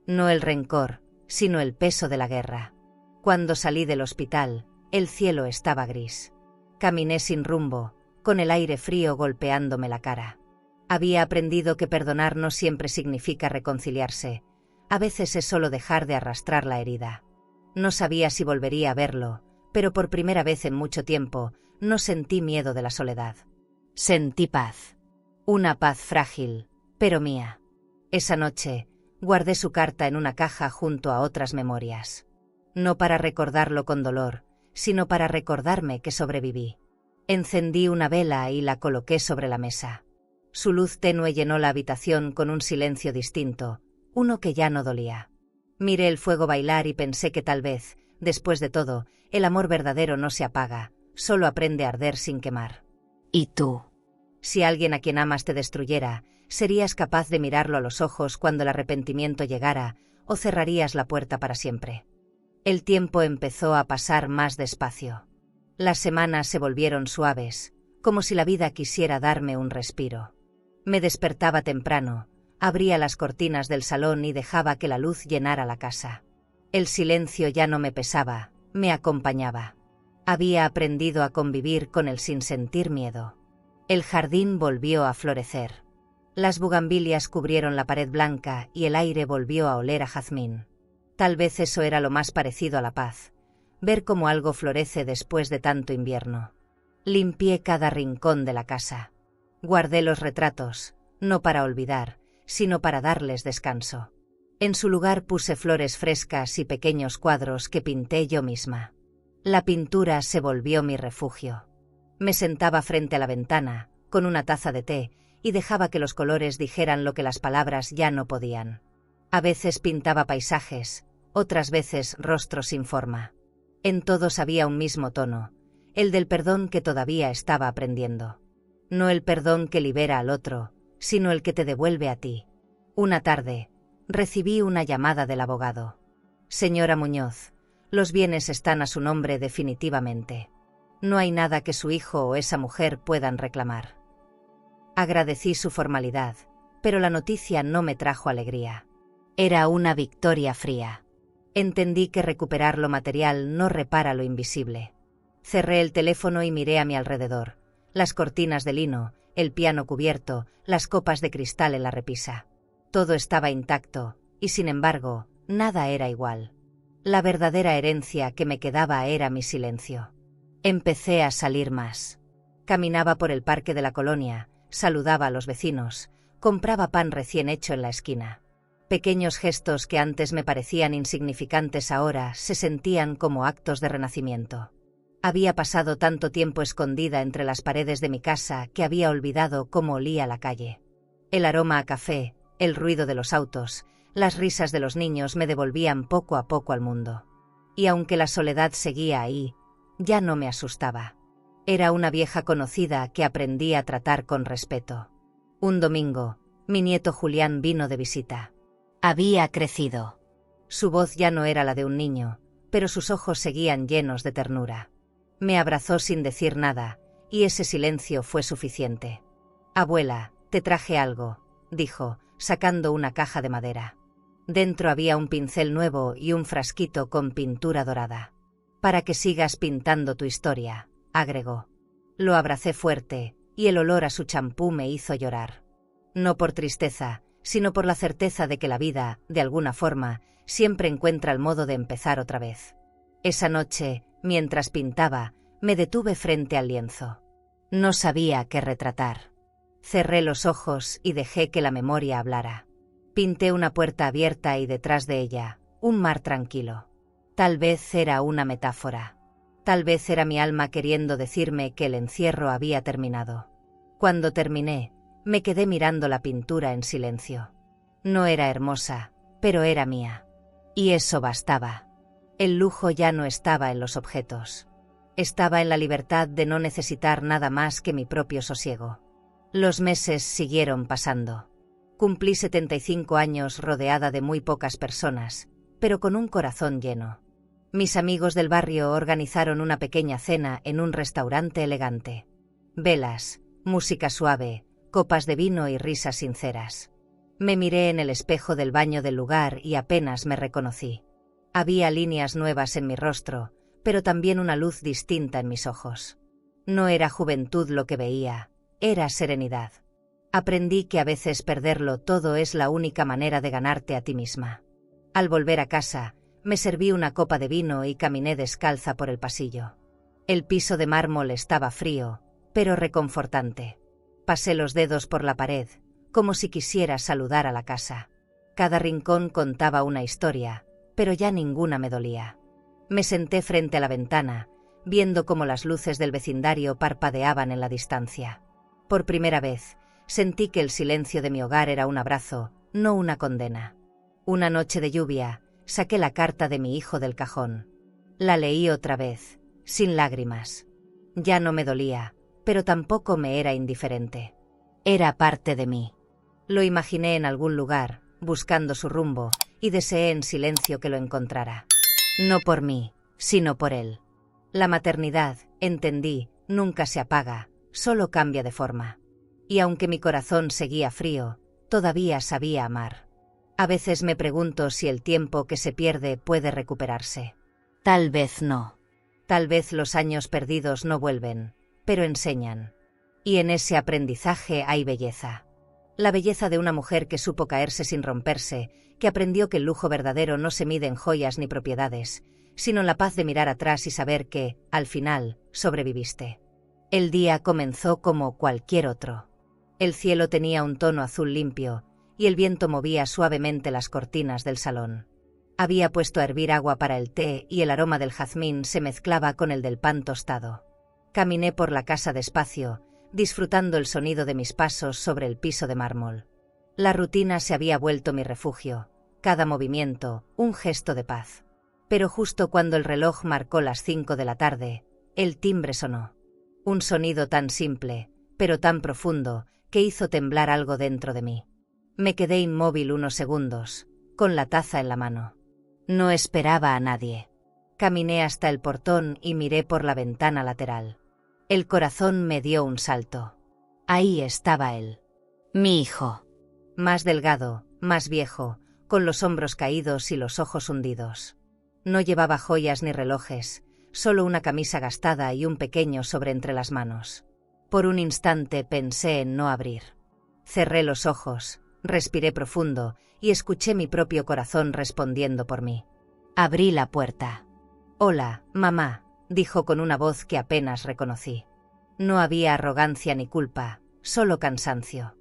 No el rencor, sino el peso de la guerra. Cuando salí del hospital, el cielo estaba gris. Caminé sin rumbo, con el aire frío golpeándome la cara. Había aprendido que perdonar no siempre significa reconciliarse, a veces es solo dejar de arrastrar la herida. No sabía si volvería a verlo, pero por primera vez en mucho tiempo, no sentí miedo de la soledad. Sentí paz. Una paz frágil, pero mía. Esa noche, guardé su carta en una caja junto a otras memorias. No para recordarlo con dolor, sino para recordarme que sobreviví. Encendí una vela y la coloqué sobre la mesa. Su luz tenue llenó la habitación con un silencio distinto, uno que ya no dolía. Miré el fuego bailar y pensé que tal vez, después de todo, el amor verdadero no se apaga, solo aprende a arder sin quemar. ¿Y tú? Si alguien a quien amas te destruyera, ¿serías capaz de mirarlo a los ojos cuando el arrepentimiento llegara, o cerrarías la puerta para siempre? El tiempo empezó a pasar más despacio. Las semanas se volvieron suaves, como si la vida quisiera darme un respiro. Me despertaba temprano, abría las cortinas del salón y dejaba que la luz llenara la casa. El silencio ya no me pesaba, me acompañaba. Había aprendido a convivir con él sin sentir miedo. El jardín volvió a florecer. Las bugambilias cubrieron la pared blanca y el aire volvió a oler a jazmín. Tal vez eso era lo más parecido a la paz, ver cómo algo florece después de tanto invierno. Limpié cada rincón de la casa. Guardé los retratos, no para olvidar, sino para darles descanso. En su lugar puse flores frescas y pequeños cuadros que pinté yo misma. La pintura se volvió mi refugio. Me sentaba frente a la ventana, con una taza de té, y dejaba que los colores dijeran lo que las palabras ya no podían. A veces pintaba paisajes, otras veces rostros sin forma. En todos había un mismo tono, el del perdón que todavía estaba aprendiendo. No el perdón que libera al otro, sino el que te devuelve a ti. Una tarde, recibí una llamada del abogado. Señora Muñoz, los bienes están a su nombre definitivamente. No hay nada que su hijo o esa mujer puedan reclamar. Agradecí su formalidad, pero la noticia no me trajo alegría. Era una victoria fría. Entendí que recuperar lo material no repara lo invisible. Cerré el teléfono y miré a mi alrededor. Las cortinas de lino, el piano cubierto, las copas de cristal en la repisa. Todo estaba intacto, y sin embargo, nada era igual. La verdadera herencia que me quedaba era mi silencio. Empecé a salir más. Caminaba por el parque de la colonia, saludaba a los vecinos, compraba pan recién hecho en la esquina. Pequeños gestos que antes me parecían insignificantes ahora se sentían como actos de renacimiento. Había pasado tanto tiempo escondida entre las paredes de mi casa que había olvidado cómo olía la calle. El aroma a café, el ruido de los autos, las risas de los niños me devolvían poco a poco al mundo. Y aunque la soledad seguía ahí, ya no me asustaba. Era una vieja conocida que aprendí a tratar con respeto. Un domingo, mi nieto Julián vino de visita. Había crecido. Su voz ya no era la de un niño, pero sus ojos seguían llenos de ternura. Me abrazó sin decir nada, y ese silencio fue suficiente. «Abuela, te traje algo», dijo, sacando una caja de madera. Dentro había un pincel nuevo y un frasquito con pintura dorada. «Para que sigas pintando tu historia», agregó. Lo abracé fuerte, y el olor a su champú me hizo llorar. No por tristeza, sino por la certeza de que la vida, de alguna forma, siempre encuentra el modo de empezar otra vez. Esa noche, mientras pintaba, me detuve frente al lienzo. No sabía qué retratar. Cerré los ojos y dejé que la memoria hablara. Pinté una puerta abierta y detrás de ella, un mar tranquilo. Tal vez era una metáfora. Tal vez era mi alma queriendo decirme que el encierro había terminado. Cuando terminé, me quedé mirando la pintura en silencio. No era hermosa, pero era mía. Y eso bastaba. El lujo ya no estaba en los objetos. Estaba en la libertad de no necesitar nada más que mi propio sosiego. Los meses siguieron pasando. Cumplí 75 años rodeada de muy pocas personas, pero con un corazón lleno. Mis amigos del barrio organizaron una pequeña cena en un restaurante elegante. Velas, música suave, copas de vino y risas sinceras. Me miré en el espejo del baño del lugar y apenas me reconocí. Había líneas nuevas en mi rostro, pero también una luz distinta en mis ojos. No era juventud lo que veía, era serenidad. Aprendí que a veces perderlo todo es la única manera de ganarte a ti misma. Al volver a casa, me serví una copa de vino y caminé descalza por el pasillo. El piso de mármol estaba frío, pero reconfortante. Pasé los dedos por la pared, como si quisiera saludar a la casa. Cada rincón contaba una historia, pero ya ninguna me dolía. Me senté frente a la ventana, viendo cómo las luces del vecindario parpadeaban en la distancia. Por primera vez, sentí que el silencio de mi hogar era un abrazo, no una condena. Una noche de lluvia, saqué la carta de mi hijo del cajón. La leí otra vez, sin lágrimas. Ya no me dolía, pero tampoco me era indiferente. Era parte de mí. Lo imaginé en algún lugar, buscando su rumbo, y deseé en silencio que lo encontrara. No por mí, sino por él. La maternidad, entendí, nunca se apaga, solo cambia de forma. Y aunque mi corazón seguía frío, todavía sabía amar. A veces me pregunto si el tiempo que se pierde puede recuperarse. Tal vez no. Tal vez los años perdidos no vuelven, pero enseñan. Y en ese aprendizaje hay belleza. La belleza de una mujer que supo caerse sin romperse, que aprendió que el lujo verdadero no se mide en joyas ni propiedades, sino en la paz de mirar atrás y saber que, al final, sobreviviste. El día comenzó como cualquier otro. El cielo tenía un tono azul limpio, y el viento movía suavemente las cortinas del salón. Había puesto a hervir agua para el té y el aroma del jazmín se mezclaba con el del pan tostado. Caminé por la casa despacio, disfrutando el sonido de mis pasos sobre el piso de mármol. La rutina se había vuelto mi refugio, cada movimiento, un gesto de paz. Pero justo cuando el reloj marcó las 5 de la tarde, el timbre sonó. Un sonido tan simple, pero tan profundo, que hizo temblar algo dentro de mí. Me quedé inmóvil unos segundos, con la taza en la mano. No esperaba a nadie. Caminé hasta el portón y miré por la ventana lateral. El corazón me dio un salto. Ahí estaba él. Mi hijo. Más delgado, más viejo, con los hombros caídos y los ojos hundidos. No llevaba joyas ni relojes, solo una camisa gastada y un pequeño sobre entre las manos. Por un instante pensé en no abrir. Cerré los ojos, respiré profundo y escuché mi propio corazón respondiendo por mí. Abrí la puerta. «Hola, mamá», dijo con una voz que apenas reconocí. No había arrogancia ni culpa, solo cansancio.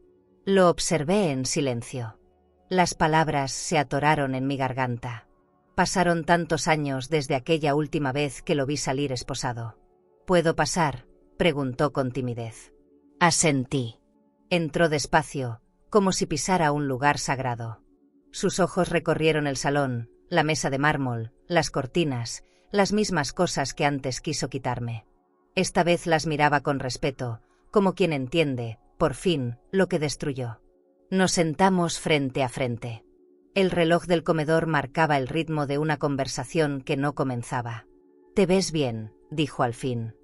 Lo observé en silencio. Las palabras se atoraron en mi garganta. Pasaron tantos años desde aquella última vez que lo vi salir esposado. «¿Puedo pasar?», preguntó con timidez. Asentí. Entró despacio, como si pisara un lugar sagrado. Sus ojos recorrieron el salón, la mesa de mármol, las cortinas, las mismas cosas que antes quiso quitarme. Esta vez las miraba con respeto, como quien entiende, por fin, lo que destruyó. Nos sentamos frente a frente. El reloj del comedor marcaba el ritmo de una conversación que no comenzaba. «Te ves bien», dijo al fin.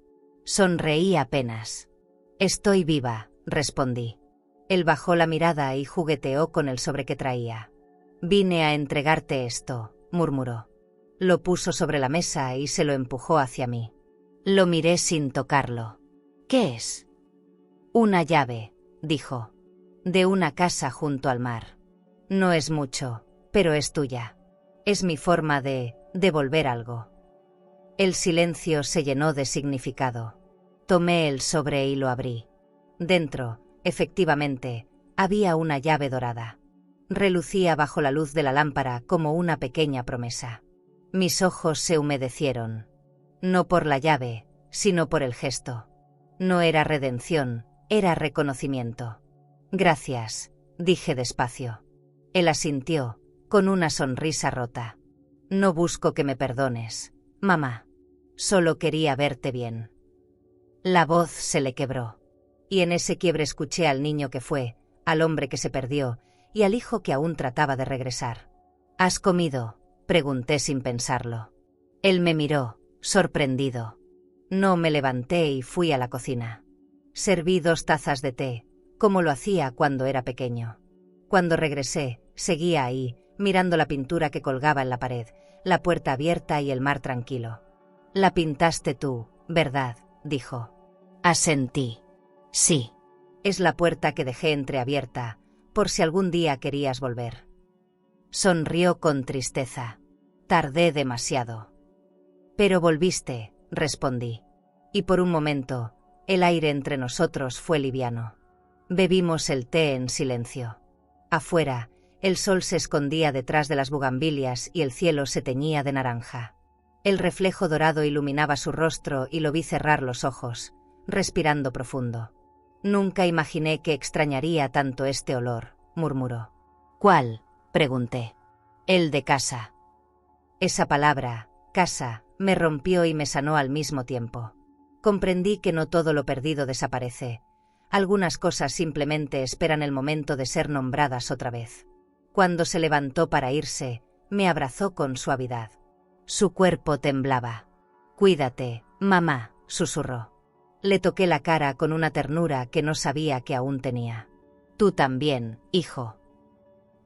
Sonreí apenas. «Estoy viva», respondí. Él bajó la mirada y jugueteó con el sobre que traía. «Vine a entregarte esto», murmuró. Lo puso sobre la mesa y se lo empujó hacia mí. Lo miré sin tocarlo. «¿Qué es?» «Una llave», dijo. «De una casa junto al mar. No es mucho, pero es tuya. Es mi forma de devolver algo». El silencio se llenó de significado. Tomé el sobre y lo abrí. Dentro, efectivamente, había una llave dorada. Relucía bajo la luz de la lámpara como una pequeña promesa. Mis ojos se humedecieron. No por la llave, sino por el gesto. No era redención, era reconocimiento. «Gracias», dije despacio. Él asintió, con una sonrisa rota. «No busco que me perdones, mamá. Solo quería verte bien». La voz se le quebró. Y en ese quiebre escuché al niño que fue, al hombre que se perdió, y al hijo que aún trataba de regresar. «¿Has comido?», pregunté sin pensarlo. Él me miró, sorprendido. No me levanté y fui a la cocina. Serví 2 tazas de té, como lo hacía cuando era pequeño. Cuando regresé, seguía ahí, mirando la pintura que colgaba en la pared, la puerta abierta y el mar tranquilo. «La pintaste tú, ¿verdad?», dijo. Asentí. Sí. Es la puerta que dejé entreabierta, por si algún día querías volver. Sonrió con tristeza. Tardé demasiado. Pero volviste, respondí. Y por un momento, el aire entre nosotros fue liviano. Bebimos el té en silencio. Afuera, el sol se escondía detrás de las bugambilias y el cielo se teñía de naranja. El reflejo dorado iluminaba su rostro y lo vi cerrar los ojos, respirando profundo. Nunca imaginé que extrañaría tanto este olor, murmuró. ¿Cuál? Pregunté. El de casa. Esa palabra, casa, me rompió y me sanó al mismo tiempo. Comprendí que no todo lo perdido desaparece. Algunas cosas simplemente esperan el momento de ser nombradas otra vez. Cuando se levantó para irse, me abrazó con suavidad. Su cuerpo temblaba. Cuídate, mamá, susurró. Le toqué la cara con una ternura que no sabía que aún tenía. Tú también, hijo.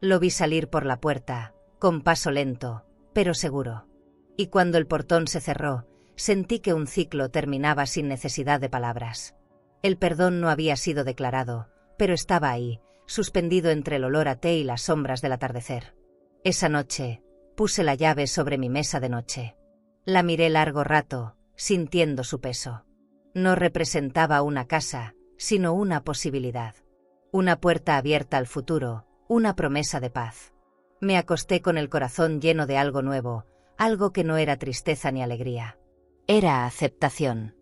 Lo vi salir por la puerta, con paso lento, pero seguro. Y cuando el portón se cerró, sentí que un ciclo terminaba sin necesidad de palabras. El perdón no había sido declarado, pero estaba ahí, suspendido entre el olor a té y las sombras del atardecer. Esa noche, puse la llave sobre mi mesa de noche. La miré largo rato, sintiendo su peso. No representaba una casa, sino una posibilidad. Una puerta abierta al futuro, una promesa de paz. Me acosté con el corazón lleno de algo nuevo, algo que no era tristeza ni alegría. Era aceptación.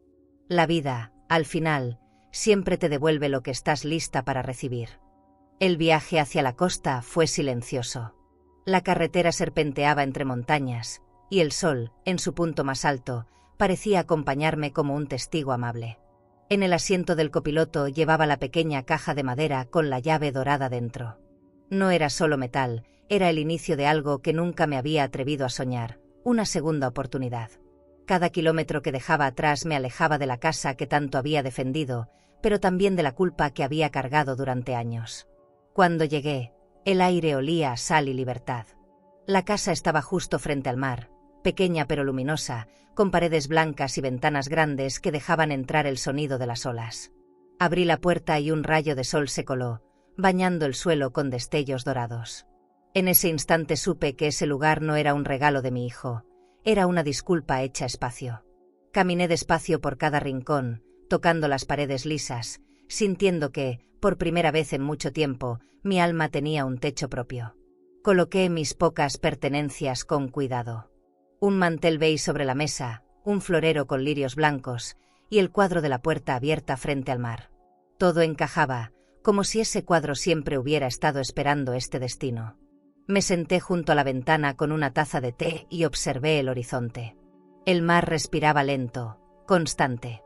La vida, al final, siempre te devuelve lo que estás lista para recibir. El viaje hacia la costa fue silencioso. La carretera serpenteaba entre montañas, y el sol, en su punto más alto, parecía acompañarme como un testigo amable. En el asiento del copiloto llevaba la pequeña caja de madera con la llave dorada dentro. No era solo metal, era el inicio de algo que nunca me había atrevido a soñar, una segunda oportunidad. Cada kilómetro que dejaba atrás me alejaba de la casa que tanto había defendido, pero también de la culpa que había cargado durante años. Cuando llegué, el aire olía a sal y libertad. La casa estaba justo frente al mar, pequeña pero luminosa, con paredes blancas y ventanas grandes que dejaban entrar el sonido de las olas. Abrí la puerta y un rayo de sol se coló, bañando el suelo con destellos dorados. En ese instante supe que ese lugar no era un regalo de mi hijo, era una disculpa hecha espacio. Caminé despacio por cada rincón, tocando las paredes lisas, sintiendo que, por primera vez en mucho tiempo, mi alma tenía un techo propio. Coloqué mis pocas pertenencias con cuidado. Un mantel beige sobre la mesa, un florero con lirios blancos, y el cuadro de la puerta abierta frente al mar. Todo encajaba, como si ese cuadro siempre hubiera estado esperando este destino. Me senté junto a la ventana con una taza de té y observé el horizonte. El mar respiraba lento, constante.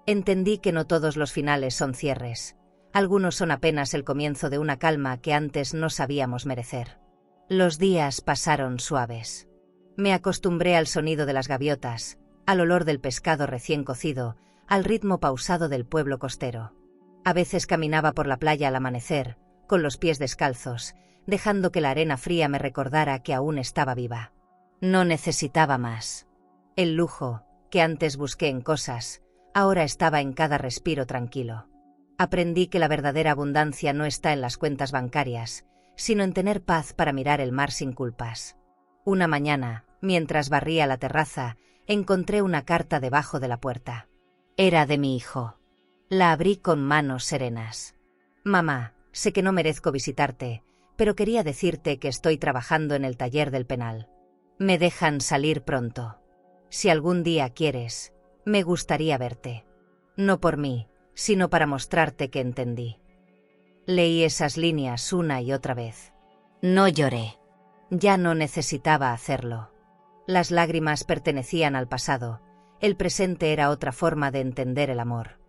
Entendí que no todos los finales son cierres. Algunos son apenas el comienzo de una calma que antes no sabíamos merecer. Los días pasaron suaves. Me acostumbré al sonido de las gaviotas, al olor del pescado recién cocido, al ritmo pausado del pueblo costero. A veces caminaba por la playa al amanecer, con los pies descalzos, dejando que la arena fría me recordara que aún estaba viva. No necesitaba más. El lujo, que antes busqué en cosas, ahora estaba en cada respiro tranquilo. Aprendí que la verdadera abundancia no está en las cuentas bancarias, sino en tener paz para mirar el mar sin culpas. Una mañana, mientras barría la terraza, encontré una carta debajo de la puerta. Era de mi hijo. La abrí con manos serenas. Mamá, sé que no merezco visitarte, pero quería decirte que estoy trabajando en el taller del penal. Me dejan salir pronto. Si algún día quieres, me gustaría verte. No por mí, sino para mostrarte que entendí. Leí esas líneas una y otra vez. No lloré. Ya no necesitaba hacerlo. Las lágrimas pertenecían al pasado, el presente era otra forma de entender el amor.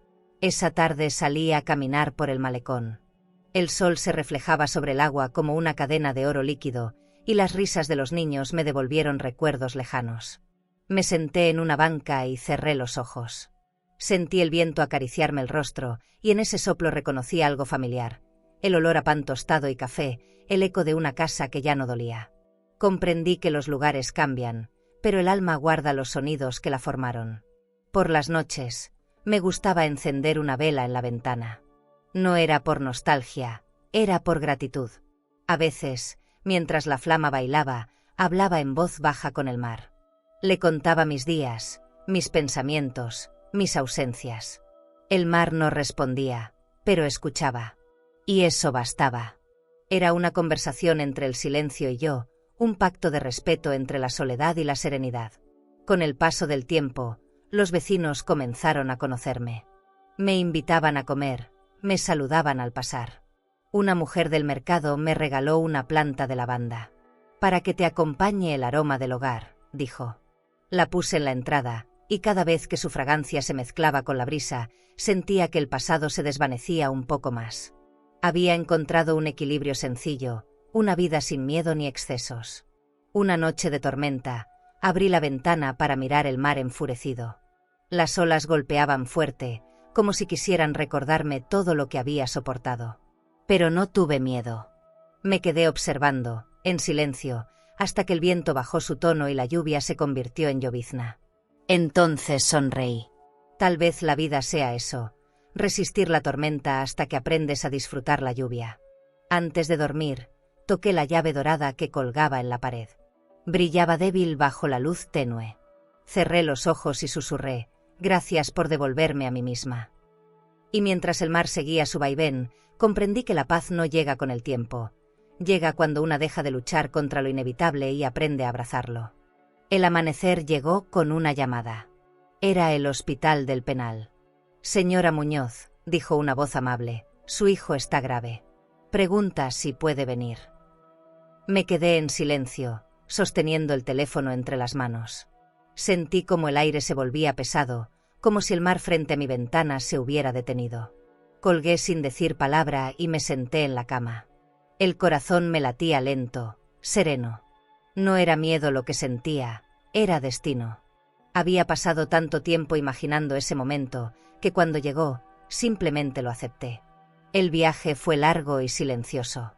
Esa tarde salí a caminar por el malecón. El sol se reflejaba sobre el agua como una cadena de oro líquido, y las risas de los niños me devolvieron recuerdos lejanos. Me senté en una banca y cerré los ojos. Sentí el viento acariciarme el rostro, y en ese soplo reconocí algo familiar, el olor a pan tostado y café, el eco de una casa que ya no dolía. Comprendí que los lugares cambian, pero el alma guarda los sonidos que la formaron. Por las noches, Me gustaba encender una vela en la ventana. No era por nostalgia, era por gratitud. A veces, mientras la flama bailaba, hablaba en voz baja con el mar. Le contaba mis días, mis pensamientos, mis ausencias. El mar no respondía, pero escuchaba. Y eso bastaba. Era una conversación entre el silencio y yo, un pacto de respeto entre la soledad y la serenidad. Con el paso del tiempo, los vecinos comenzaron a conocerme. Me invitaban a comer, me saludaban al pasar. Una mujer del mercado me regaló una planta de lavanda. Para que te acompañe el aroma del hogar, dijo. La puse en la entrada, y cada vez que su fragancia se mezclaba con la brisa, sentía que el pasado se desvanecía un poco más. Había encontrado un equilibrio sencillo, una vida sin miedo ni excesos. Una noche de tormenta, abrí la ventana para mirar el mar enfurecido. Las olas golpeaban fuerte, como si quisieran recordarme todo lo que había soportado. Pero no tuve miedo. Me quedé observando, en silencio, hasta que el viento bajó su tono y la lluvia se convirtió en llovizna. Entonces sonreí. Tal vez la vida sea eso, resistir la tormenta hasta que aprendes a disfrutar la lluvia. Antes de dormir, toqué la llave dorada que colgaba en la pared. Brillaba débil bajo la luz tenue. Cerré los ojos y susurré, gracias por devolverme a mí misma. Y mientras el mar seguía su vaivén, comprendí que la paz no llega con el tiempo. Llega cuando una deja de luchar contra lo inevitable y aprende a abrazarlo. El amanecer llegó con una llamada. Era el hospital del penal. Señora Muñoz, dijo una voz amable, su hijo está grave. Pregunta si puede venir. Me quedé en silencio, sosteniendo el teléfono entre las manos. Sentí como el aire se volvía pesado, como si el mar frente a mi ventana se hubiera detenido. Colgué sin decir palabra y me senté en la cama. El corazón me latía lento, sereno. No era miedo lo que sentía, era destino. Había pasado tanto tiempo imaginando ese momento, que cuando llegó, simplemente lo acepté. El viaje fue largo y silencioso.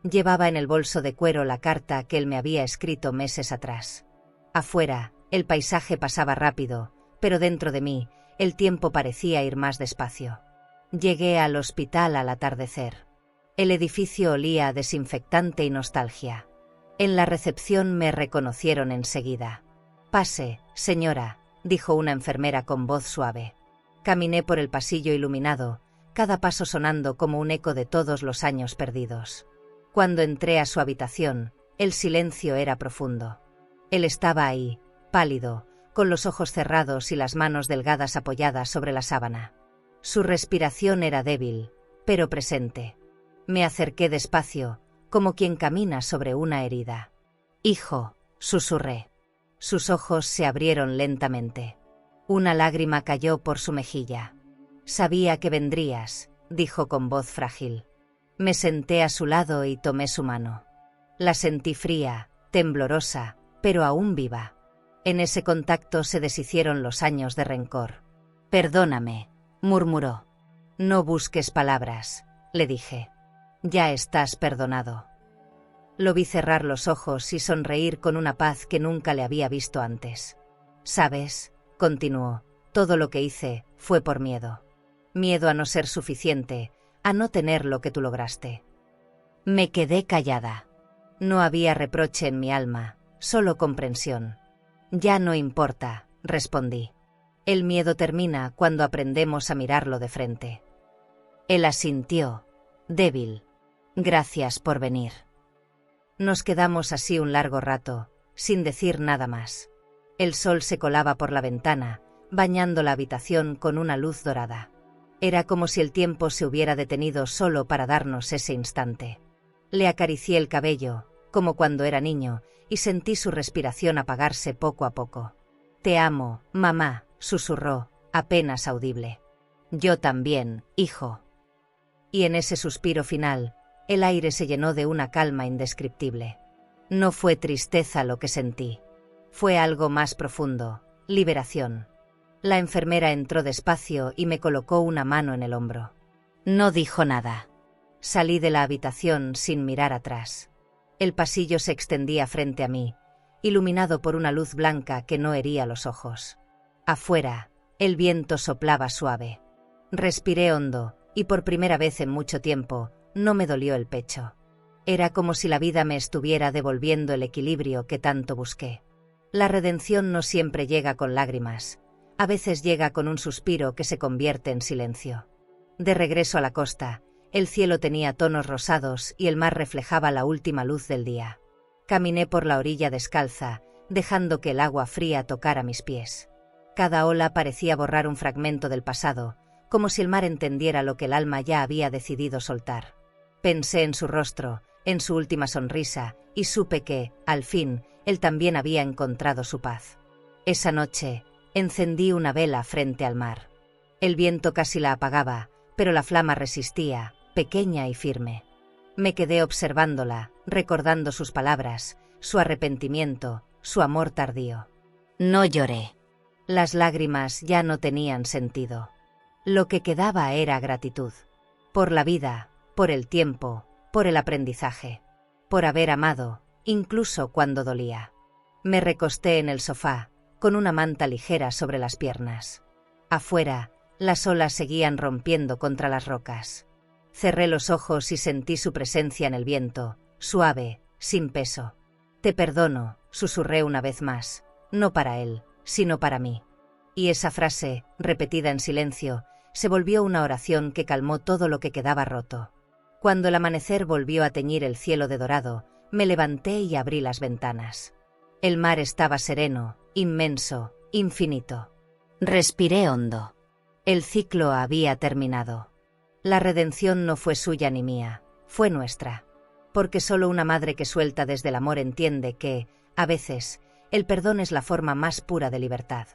Llevaba en el bolso de cuero la carta que él me había escrito meses atrás. Afuera, el paisaje pasaba rápido, pero dentro de mí, el tiempo parecía ir más despacio. Llegué al hospital al atardecer. El edificio olía a desinfectante y nostalgia. En la recepción me reconocieron enseguida. Pase, señora, dijo una enfermera con voz suave. Caminé por el pasillo iluminado, cada paso sonando como un eco de todos los años perdidos. Cuando entré a su habitación, el silencio era profundo. Él estaba ahí, pálido, con los ojos cerrados y las manos delgadas apoyadas sobre la sábana. Su respiración era débil, pero presente. Me acerqué despacio, como quien camina sobre una herida. Hijo, susurré. Sus ojos se abrieron lentamente. Una lágrima cayó por su mejilla. Sabía que vendrías, dijo con voz frágil. Me senté a su lado y tomé su mano. La sentí fría, temblorosa, pero aún viva. En ese contacto se deshicieron los años de rencor. Perdóname, murmuró. No busques palabras, le dije. Ya estás perdonado. Lo vi cerrar los ojos y sonreír con una paz que nunca le había visto antes. ¿Sabes?, continuó, todo lo que hice fue por miedo. Miedo a no ser suficiente, a no tener lo que tú lograste. Me quedé callada. No había reproche en mi alma, solo comprensión. Ya no importa, respondí. El miedo termina cuando aprendemos a mirarlo de frente. Él asintió, débil. Gracias por venir. Nos quedamos así un largo rato, sin decir nada más. El sol se colaba por la ventana, bañando la habitación con una luz dorada. Era como si el tiempo se hubiera detenido solo para darnos ese instante. Le acaricié el cabello, como cuando era niño, y sentí su respiración apagarse poco a poco. Te amo, mamá, susurró, apenas audible. Yo también, hijo. Y en ese suspiro final, el aire se llenó de una calma indescriptible. No fue tristeza lo que sentí. Fue algo más profundo, liberación. La enfermera entró despacio y me colocó una mano en el hombro. No dijo nada. Salí de la habitación sin mirar atrás. El pasillo se extendía frente a mí, iluminado por una luz blanca que no hería los ojos. Afuera, El viento soplaba suave. Respiré hondo, y por primera vez en mucho tiempo, no me dolió el pecho. Era como si la vida me estuviera devolviendo el equilibrio que tanto busqué. La redención no siempre llega con lágrimas, a veces llega con un suspiro que se convierte en silencio. De regreso a la costa, el cielo tenía tonos rosados y el mar reflejaba la última luz del día. Caminé por la orilla descalza, dejando que el agua fría tocara mis pies. Cada ola parecía borrar un fragmento del pasado, como si el mar entendiera lo que el alma ya había decidido soltar. Pensé en su rostro, en su última sonrisa, y supe que, al fin, él también había encontrado su paz. Esa noche, encendí una vela frente al mar. El viento casi la apagaba, pero la flama resistía, pequeña y firme. Me quedé observándola, recordando sus palabras, su arrepentimiento, su amor tardío. No lloré. Las lágrimas ya no tenían sentido. Lo que quedaba era gratitud. Por la vida, por el tiempo, por el aprendizaje. Por haber amado, incluso cuando dolía. Me recosté en el sofá, con una manta ligera sobre las piernas. Afuera, las olas seguían rompiendo contra las rocas. Cerré los ojos y sentí su presencia en el viento, suave, sin peso. Te perdono, susurré una vez más, no para él, sino para mí. Y esa frase, repetida en silencio, se volvió una oración que calmó todo lo que quedaba roto. Cuando el amanecer volvió a teñir el cielo de dorado, me levanté y abrí las ventanas. El mar estaba sereno, inmenso, infinito. Respiré hondo. El ciclo había terminado. La redención no fue suya ni mía, fue nuestra. Porque solo una madre que suelta desde el amor entiende que, a veces, el perdón es la forma más pura de libertad.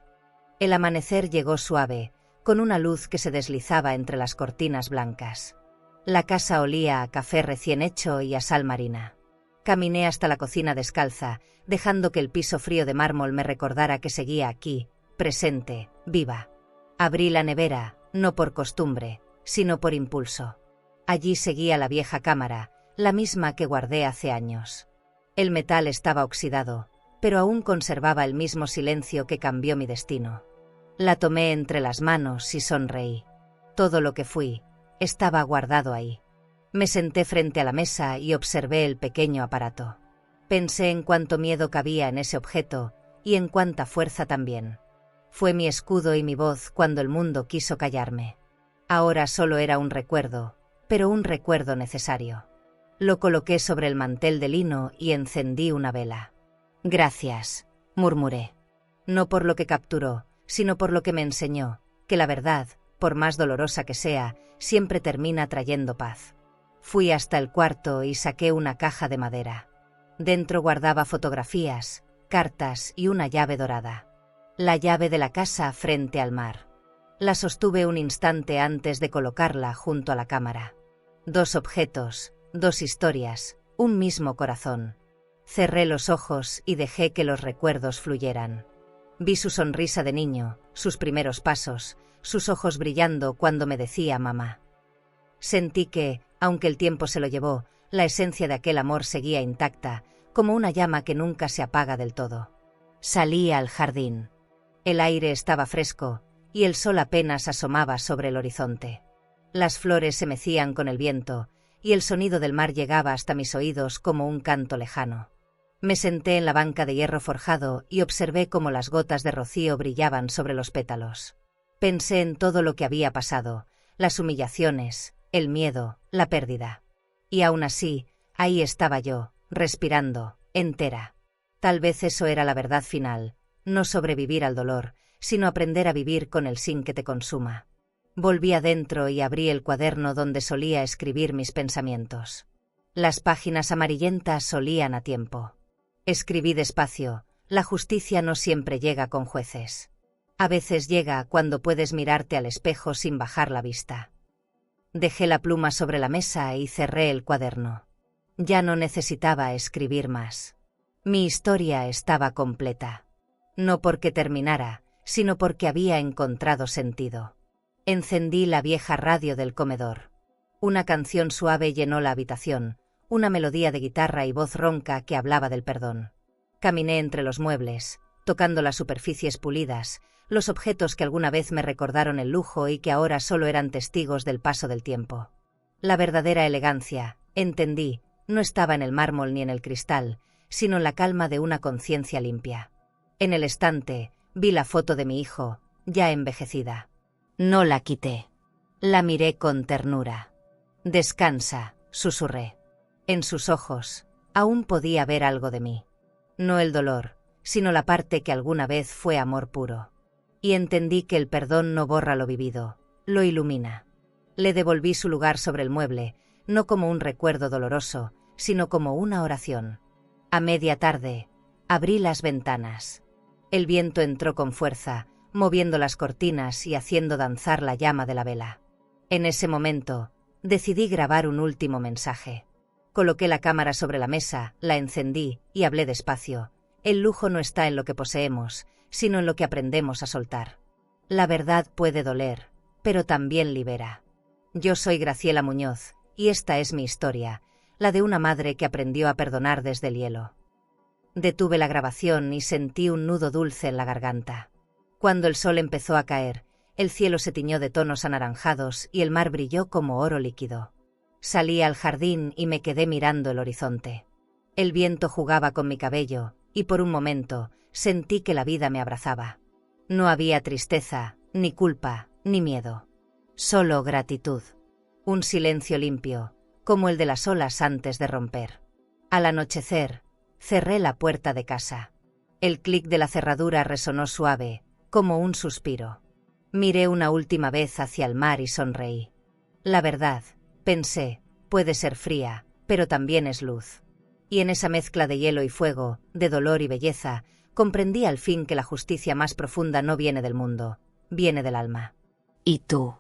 El amanecer llegó suave, con una luz que se deslizaba entre las cortinas blancas. La casa olía a café recién hecho y a sal marina. Caminé hasta la cocina descalza, dejando que el piso frío de mármol me recordara que seguía aquí, presente, viva. Abrí la nevera, no por costumbre, sino por impulso. Allí seguía la vieja cámara, la misma que guardé hace años. El metal estaba oxidado, pero aún conservaba el mismo silencio que cambió mi destino. La tomé entre las manos y sonreí. Todo lo que fui, estaba guardado ahí. Me senté frente a la mesa y observé el pequeño aparato. Pensé en cuánto miedo cabía en ese objeto, y en cuánta fuerza también. Fue mi escudo y mi voz cuando el mundo quiso callarme. Ahora solo era un recuerdo, pero un recuerdo necesario. Lo coloqué sobre el mantel de lino y encendí una vela. Gracias, murmuré. No por lo que capturó, sino por lo que me enseñó, que la verdad, por más dolorosa que sea, siempre termina trayendo paz. Fui hasta el cuarto y saqué una caja de madera. Dentro guardaba fotografías, cartas y una llave dorada. La llave de la casa frente al mar. La sostuve un instante antes de colocarla junto a la cámara. 2 objetos, 2 historias, un mismo corazón. Cerré los ojos y dejé que los recuerdos fluyeran. Vi su sonrisa de niño, sus primeros pasos, sus ojos brillando cuando me decía mamá. Sentí que, aunque el tiempo se lo llevó, la esencia de aquel amor seguía intacta, como una llama que nunca se apaga del todo. Salí al jardín. El aire estaba fresco, y el sol apenas asomaba sobre el horizonte. Las flores se mecían con el viento, y el sonido del mar llegaba hasta mis oídos como un canto lejano. Me senté en la banca de hierro forjado y observé cómo las gotas de rocío brillaban sobre los pétalos. Pensé en todo lo que había pasado, las humillaciones, el miedo, la pérdida. Y aún así, ahí estaba yo, respirando, entera. Tal vez eso era la verdad final, no sobrevivir al dolor, sino aprender a vivir con el sin que te consuma. Volví adentro y abrí el cuaderno donde solía escribir mis pensamientos. Las páginas amarillentas olían a tiempo. Escribí despacio, la justicia no siempre llega con jueces. A veces llega cuando puedes mirarte al espejo sin bajar la vista. Dejé la pluma sobre la mesa y cerré el cuaderno. Ya no necesitaba escribir más. Mi historia estaba completa. No porque terminara, sino porque había encontrado sentido. Encendí la vieja radio del comedor. Una canción suave llenó la habitación, una melodía de guitarra y voz ronca que hablaba del perdón. Caminé entre los muebles, tocando las superficies pulidas, los objetos que alguna vez me recordaron el lujo y que ahora solo eran testigos del paso del tiempo. La verdadera elegancia, entendí, no estaba en el mármol ni en el cristal, sino en la calma de una conciencia limpia. En el estante, vi la foto de mi hijo, ya envejecida. No la quité. La miré con ternura. «Descansa», susurré. En sus ojos, aún podía ver algo de mí. No el dolor, sino la parte que alguna vez fue amor puro. Y entendí que el perdón no borra lo vivido, lo ilumina. Le devolví su lugar sobre el mueble, no como un recuerdo doloroso, sino como una oración. A media tarde, abrí las ventanas. El viento entró con fuerza, moviendo las cortinas y haciendo danzar la llama de la vela. En ese momento, decidí grabar un último mensaje. Coloqué la cámara sobre la mesa, la encendí y hablé despacio. El lujo no está en lo que poseemos, sino en lo que aprendemos a soltar. La verdad puede doler, pero también libera. Yo soy Graciela Muñoz, y esta es mi historia, la de una madre que aprendió a perdonar desde el hielo. Detuve la grabación y sentí un nudo dulce en la garganta. Cuando el sol empezó a caer, el cielo se tiñó de tonos anaranjados y el mar brilló como oro líquido. Salí al jardín y me quedé mirando el horizonte. El viento jugaba con mi cabello, y por un momento sentí que la vida me abrazaba. No había tristeza, ni culpa, ni miedo. Solo gratitud. Un silencio limpio, como el de las olas antes de romper. Al anochecer, cerré la puerta de casa. El clic de la cerradura resonó suave, como un suspiro. Miré una última vez hacia el mar y sonreí. La verdad, pensé, puede ser fría, pero también es luz. Y en esa mezcla de hielo y fuego, de dolor y belleza, comprendí al fin que la justicia más profunda no viene del mundo, viene del alma. ¿Y tú?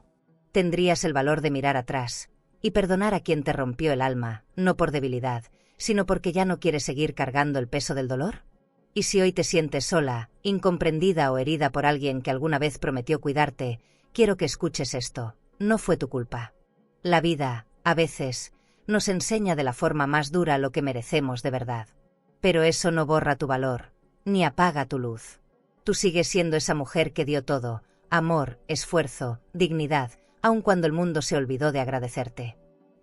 Tendrías el valor de mirar atrás y perdonar a quien te rompió el alma, no por debilidad, sino porque ya no quieres seguir cargando el peso del dolor. Y si hoy te sientes sola, incomprendida o herida por alguien que alguna vez prometió cuidarte, quiero que escuches esto, no fue tu culpa. La vida, a veces, nos enseña de la forma más dura lo que merecemos de verdad. Pero eso no borra tu valor, ni apaga tu luz. Tú sigues siendo esa mujer que dio todo, amor, esfuerzo, dignidad, aun cuando el mundo se olvidó de agradecerte.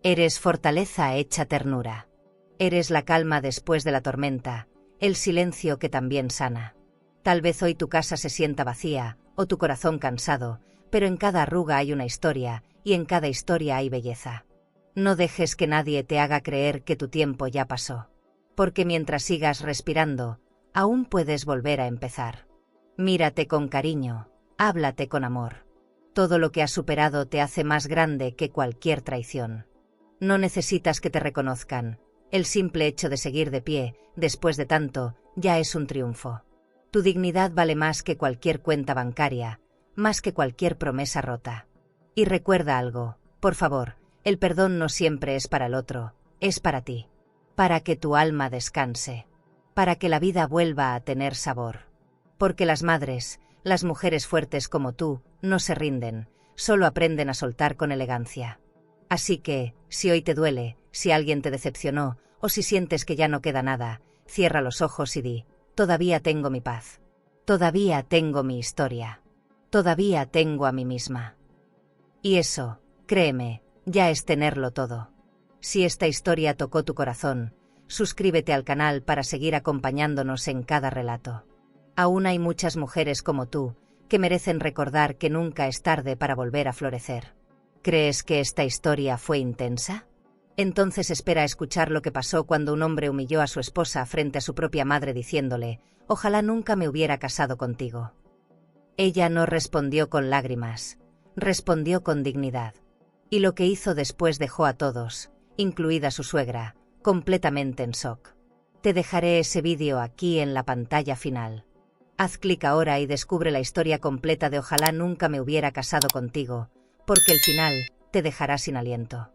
Eres fortaleza hecha ternura. Eres la calma después de la tormenta, el silencio que también sana. Tal vez hoy tu casa se sienta vacía, o tu corazón cansado, pero en cada arruga hay una historia, y en cada historia hay belleza. No dejes que nadie te haga creer que tu tiempo ya pasó. Porque mientras sigas respirando, aún puedes volver a empezar. Mírate con cariño, háblate con amor. Todo lo que has superado te hace más grande que cualquier traición. No necesitas que te reconozcan. El simple hecho de seguir de pie, después de tanto, ya es un triunfo. Tu dignidad vale más que cualquier cuenta bancaria, más que cualquier promesa rota. Y recuerda algo, por favor, el perdón no siempre es para el otro, es para ti. Para que tu alma descanse. Para que la vida vuelva a tener sabor. Porque las madres, las mujeres fuertes como tú, no se rinden, solo aprenden a soltar con elegancia. Así que, si hoy te duele, si alguien te decepcionó, o si sientes que ya no queda nada, cierra los ojos y di, todavía tengo mi paz. Todavía tengo mi historia. Todavía tengo a mí misma. Y eso, créeme, ya es tenerlo todo. Si esta historia tocó tu corazón, suscríbete al canal para seguir acompañándonos en cada relato. Aún hay muchas mujeres como tú, que merecen recordar que nunca es tarde para volver a florecer. ¿Crees que esta historia fue intensa? Entonces espera a escuchar lo que pasó cuando un hombre humilló a su esposa frente a su propia madre diciéndole, «Ojalá nunca me hubiera casado contigo». Ella no respondió con lágrimas, respondió con dignidad. Y lo que hizo después dejó a todos, incluida su suegra, completamente en shock. Te dejaré ese vídeo aquí en la pantalla final. Haz clic ahora y descubre la historia completa de Ojalá nunca me hubiera casado contigo, porque el final te dejará sin aliento.